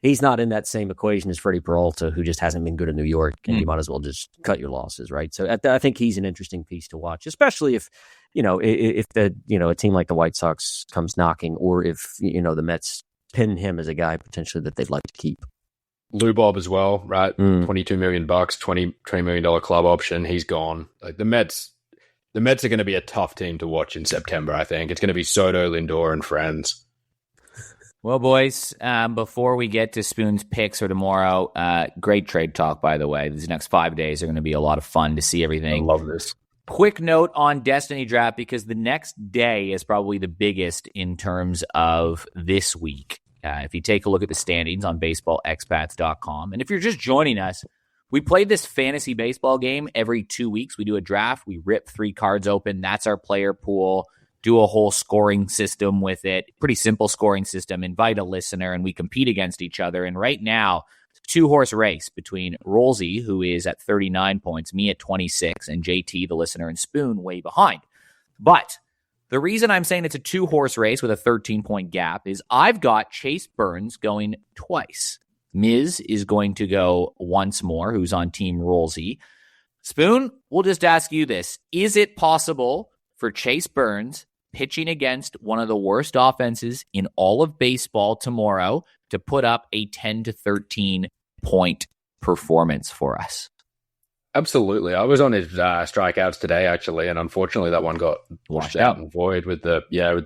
[SPEAKER 2] He's not in that same equation as Freddie Peralta, who just hasn't been good in New York, and you might as well just cut your losses, right? So I think he's an interesting piece to watch, especially if a team like the White Sox comes knocking, or if the Mets pin him as a guy potentially that they'd like to keep.
[SPEAKER 4] Lou Bob as well, right? $22 million, $20 million club option. He's gone. Like the Mets are going to be a tough team to watch in September. I think it's going to be Soto, Lindor, and friends.
[SPEAKER 3] Well, boys, before we get to Spoon's picks for tomorrow, great trade talk, by the way. These next 5 days are going to be a lot of fun to see everything.
[SPEAKER 4] I love this.
[SPEAKER 3] Quick note on Destiny Draft, because the next day is probably the biggest in terms of this week. If you take a look at the standings on baseballexpats.com, and if you're just joining us, we play this fantasy baseball game every 2 weeks. We do a draft. We rip 3 cards open. That's our player pool. Do a whole scoring system with it. Pretty simple scoring system. Invite a listener, and we compete against each other. And right now, it's a 2-horse race between Rolsey, who is at 39 points, me at 26, and JT, the listener, and Spoon way behind. But the reason I'm saying it's a 2-horse race with a 13-point gap is I've got Chase Burns going twice. Miz is going to go once more, who's on Team Rolsey. Spoon, we'll just ask you this. Is it possible for Chase Burns, pitching against one of the worst offenses in all of baseball tomorrow, to put up a 10 to 13 point performance for us?
[SPEAKER 4] Absolutely. I was on his strikeouts today, actually, and unfortunately that one got washed out and void with the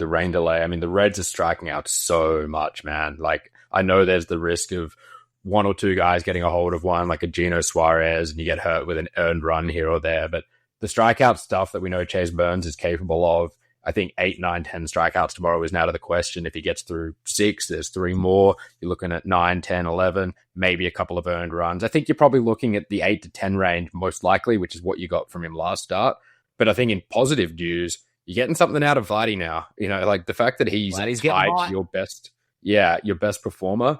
[SPEAKER 4] rain delay. I mean, the Reds are striking out so much, man. Like, I know there's the risk of 1 or 2 guys getting a hold of one, like a Gino Suarez, and you get hurt with an earned run here or there, but the strikeout stuff that we know Chase Burns is capable of, I think 8, 9, 10 strikeouts tomorrow is out of the question. If he gets through 6, there's 3 more. You're looking at 9, 10, 11, maybe a couple of earned runs. I think you're probably looking at the 8 to 10 range most likely, which is what you got from him last start. But I think in positive news, you're getting something out of Vladdy now. You know, like the fact that he's tied your best performer.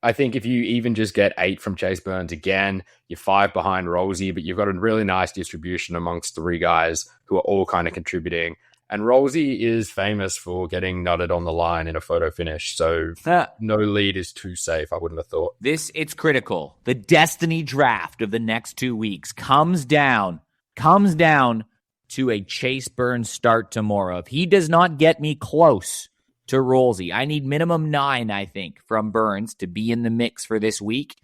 [SPEAKER 4] I think if you even just get 8 from Chase Burns again, you're 5 behind Rolsey, but you've got a really nice distribution amongst 3 guys who are all kind of contributing. And Rolsey is famous for getting nutted on the line in a photo finish. So no lead is too safe, I wouldn't have thought.
[SPEAKER 3] It's critical. The destiny draft of the next 2 weeks comes down to a Chase Burns start tomorrow. If he does not get me close to Rolsey, I need minimum 9, I think, from Burns to be in the mix for this week.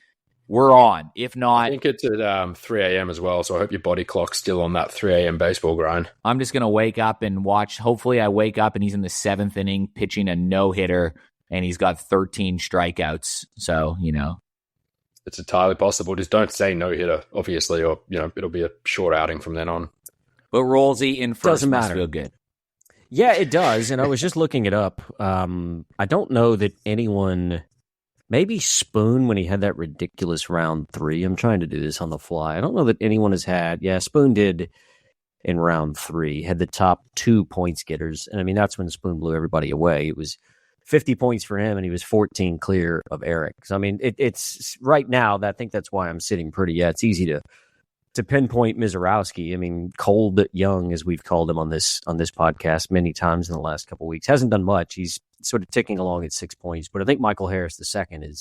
[SPEAKER 3] We're on. If not,
[SPEAKER 4] I think it's at 3 a.m. as well, so I hope your body clock's still on that 3 a.m. baseball grind.
[SPEAKER 3] I'm just going to wake up and watch. Hopefully I wake up and he's in the 7th inning pitching a no-hitter, and he's got 13 strikeouts. So, you know.
[SPEAKER 4] It's entirely possible. Just don't say no-hitter, obviously, or, you know, it'll be a short outing from then on.
[SPEAKER 3] But Rolsey in first
[SPEAKER 2] doesn't matter.
[SPEAKER 3] Feel good.
[SPEAKER 2] Yeah, it does. And I was just looking it up. I don't know that anyone, maybe Spoon when he had that ridiculous round 3. I'm trying to do this on the fly. I don't know that anyone has had. Yeah, Spoon did in round 3, had the top 2 points getters. And I mean, that's when Spoon blew everybody away. It was 50 points for him, and he was 14 clear of Eric. So, I mean, it's right now, I think that's why I'm sitting pretty. Yeah, it's easy to pinpoint Mizorowski. I mean, Cold Young, as we've called him on this podcast many times in the last couple of weeks, hasn't done much. He's sort of ticking along at 6 points. But I think Michael Harris II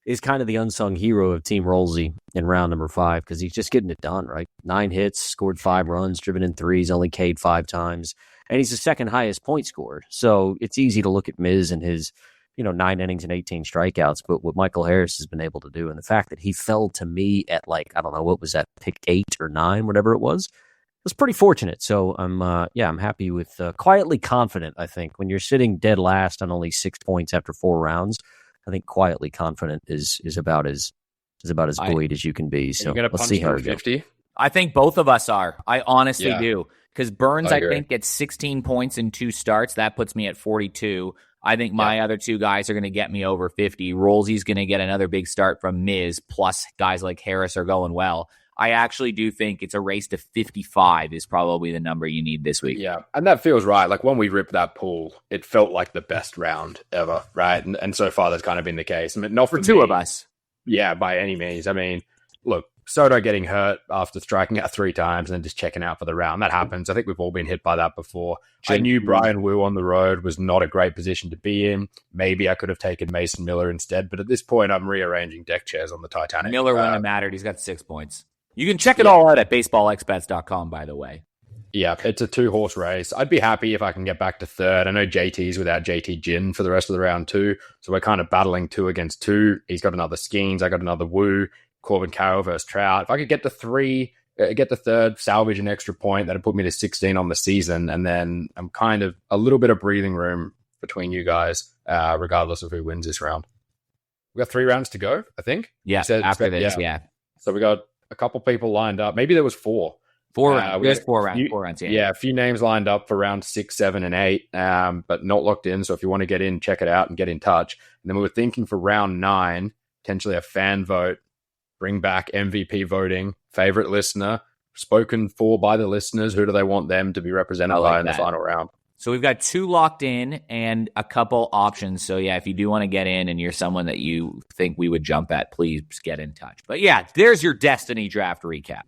[SPEAKER 2] is kind of the unsung hero of Team Rolsey in round number 5 because he's just getting it done, right? 9 hits, scored 5 runs, driven in 3s, only K'd 5 times. And he's the second highest point scorer. So it's easy to look at Miz and his 9 innings and 18 strikeouts, but what Michael Harris has been able to do, and the fact that he fell to me at I don't know, what was that, pick 8 or 9, whatever it was pretty fortunate. So I'm happy with, quietly confident, I think. When you're sitting dead last on only 6 points after 4 rounds, I think quietly confident is about as buoyed as you can be. So let's see how it goes.
[SPEAKER 4] 50?
[SPEAKER 3] I think both of us are. I honestly do. Because Burns, I
[SPEAKER 4] agree.
[SPEAKER 3] think, gets 16 points in 2 starts. That puts me at 42. I think my other 2 guys are going to get me over 50. Rolsey's going to get another big start from Miz, plus guys like Harris are going well. I actually do think it's a race to 55 is probably the number you need this week.
[SPEAKER 4] Yeah, and that feels right. Like when we ripped that pool, it felt like the best round ever, right? And so far, that's kind of been the case. I mean, not for
[SPEAKER 3] 2
[SPEAKER 4] me,
[SPEAKER 3] of us.
[SPEAKER 4] Yeah, by any means. I mean, look, Soto getting hurt after striking out 3 times and then just checking out for the round. That happens. I think we've all been hit by that before. I knew Brian Wu on the road was not a great position to be in. Maybe I could have taken Mason Miller instead, but at this point, I'm rearranging deck chairs on the Titanic.
[SPEAKER 3] Miller wouldn't have mattered. He's got 6 points. You can check it all out at baseballexperts.com, by the way.
[SPEAKER 4] Yeah, it's a 2-horse race. I'd be happy if I can get back to 3rd. I know JT's without JT Jin for the rest of the round 2, so we're kind of battling 2 against 2. He's got another Skeens. I got another Wu. Corbin Carroll versus Trout. If I could get to 3, get to 3rd, salvage an extra point, that'd put me to 16 on the season. And then I'm kind of a little bit of breathing room between you guys, regardless of who wins this round. We got 3 rounds to go, I think.
[SPEAKER 3] Yeah, after this, yeah.
[SPEAKER 4] So we got a couple people lined up. Maybe there was 4.
[SPEAKER 3] 4 rounds. There's 4 rounds. 4 rounds,
[SPEAKER 4] yeah. A few names lined up for round 6, 7, and 8, but not locked in. So if you want to get in, check it out and get in touch. And then we were thinking for round 9, potentially a fan vote. Bring back MVP voting, favorite listener, spoken for by the listeners. Who do they want them to be represented by in the final round?
[SPEAKER 3] So we've got 2 locked in and a couple options. So yeah, if you do want to get in and you're someone that you think we would jump at, please get in touch. But yeah, there's your Destiny draft recap.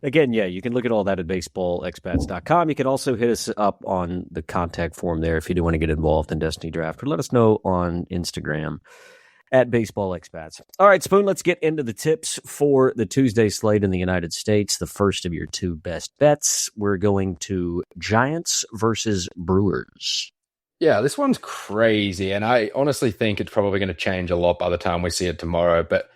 [SPEAKER 2] Again, yeah, you can look at all that at baseballexperts.com. You can also hit us up on the contact form there if you do want to get involved in Destiny Draft, or let us know on Instagram at Baseball Expats. All right, Spoon, let's get into the tips for the Tuesday slate in the United States. The first of your 2 best bets. We're going to Giants versus Brewers.
[SPEAKER 4] Yeah, this one's crazy, and I honestly think it's probably going to change a lot by the time we see it tomorrow. But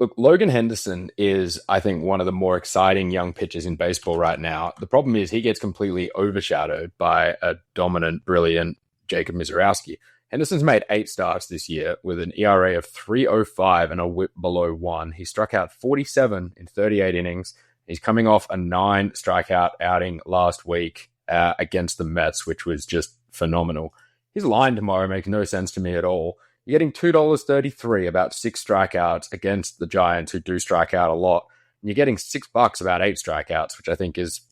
[SPEAKER 4] look, Logan Henderson is, I think, one of the more exciting young pitchers in baseball right now. The problem is he gets completely overshadowed by a dominant, brilliant Jacob Mizorowski. Henderson's made 8 starts this year with an ERA of 3.05 and a whip below 1. He struck out 47 in 38 innings. He's coming off a 9 strikeout outing last week. against the Mets, which was just phenomenal. His line tomorrow makes no sense to me at all. You're getting $2.33, about 6 strikeouts against the Giants, who do strike out a lot. And you're getting $6, about 8 strikeouts, which I think is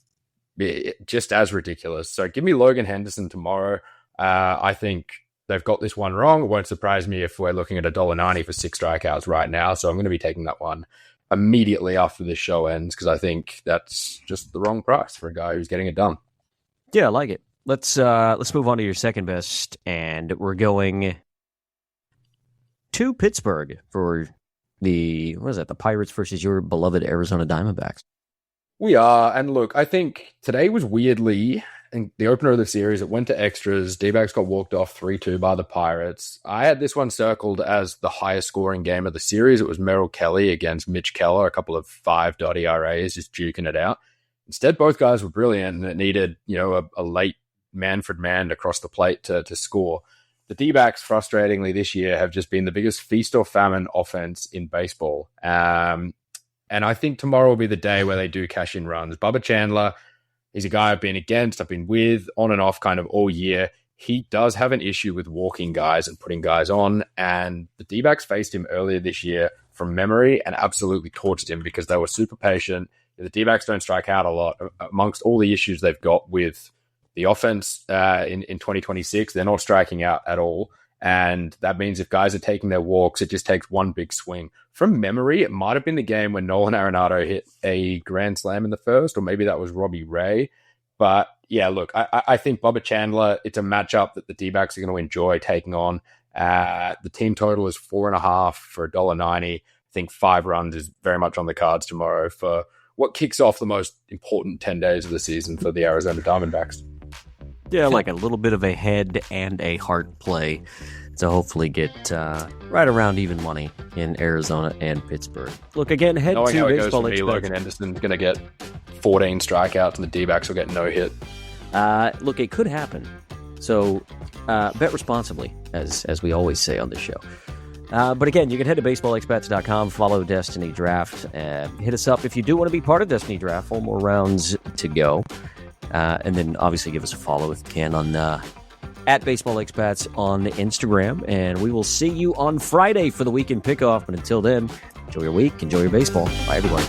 [SPEAKER 4] just as ridiculous. So give me Logan Henderson tomorrow. I think they've got this one wrong. It won't surprise me if we're looking at $1.90 for 6 strikeouts right now. So I'm going to be taking that one immediately after this show ends, because I think that's just the wrong price for a guy who's getting it done.
[SPEAKER 2] Yeah, I like it. Let's move on to your second best, and we're going to Pittsburgh for the Pirates versus your beloved Arizona Diamondbacks.
[SPEAKER 4] We are, and look, I think today was weirdly, in the opener of the series, it went to extras. D-backs got walked off 3-2 by the Pirates. I had this one circled as the highest scoring game of the series. It was Merrill Kelly against Mitch Keller, a couple of 5 ERAs, just duking it out. Instead, both guys were brilliant, and it needed, a late Manfred man across the plate to score. The D-backs, frustratingly this year, have just been the biggest feast or famine offense in baseball. And I think tomorrow will be the day where they do cash in runs. Bubba Chandler, he's a guy I've been against, I've been with on and off kind of all year. He does have an issue with walking guys and putting guys on, and the D-backs faced him earlier this year from memory and absolutely torched him because they were super patient. The D-backs don't strike out a lot. Amongst all the issues they've got with the offense in 2026, they're not striking out at all. And that means if guys are taking their walks, it just takes one big swing. From memory, it might have been the game when Nolan Arenado hit a grand slam in the first, or maybe that was Robbie Ray. But yeah, look, I think Bubba Chandler, it's a matchup that the D-backs are going to enjoy taking on. The team total is 4.5 for $1.90. I think 5 runs is very much on the cards tomorrow for what kicks off the most important 10 days of the season for the Arizona Diamondbacks.
[SPEAKER 2] Yeah, like a little bit of a head and a heart play to hopefully get right around even money in Arizona and Pittsburgh. Look, again, head
[SPEAKER 4] Knowing
[SPEAKER 2] to
[SPEAKER 4] how it
[SPEAKER 2] Baseball
[SPEAKER 4] goes for me,
[SPEAKER 2] Experts.
[SPEAKER 4] Logan Henderson's going to get 14 strikeouts and the D-backs will get no hit.
[SPEAKER 2] Look, it could happen. So bet responsibly, as we always say on this show. But again, you can head to baseballexperts.com, follow Destiny Draft, hit us up if you do want to be part of Destiny Draft. 4 more rounds to go. And then obviously give us a follow if you can on at Baseball Expats on Instagram. And we will see you on Friday for the weekend pickoff. But until then, enjoy your week, enjoy your baseball. Bye, everyone.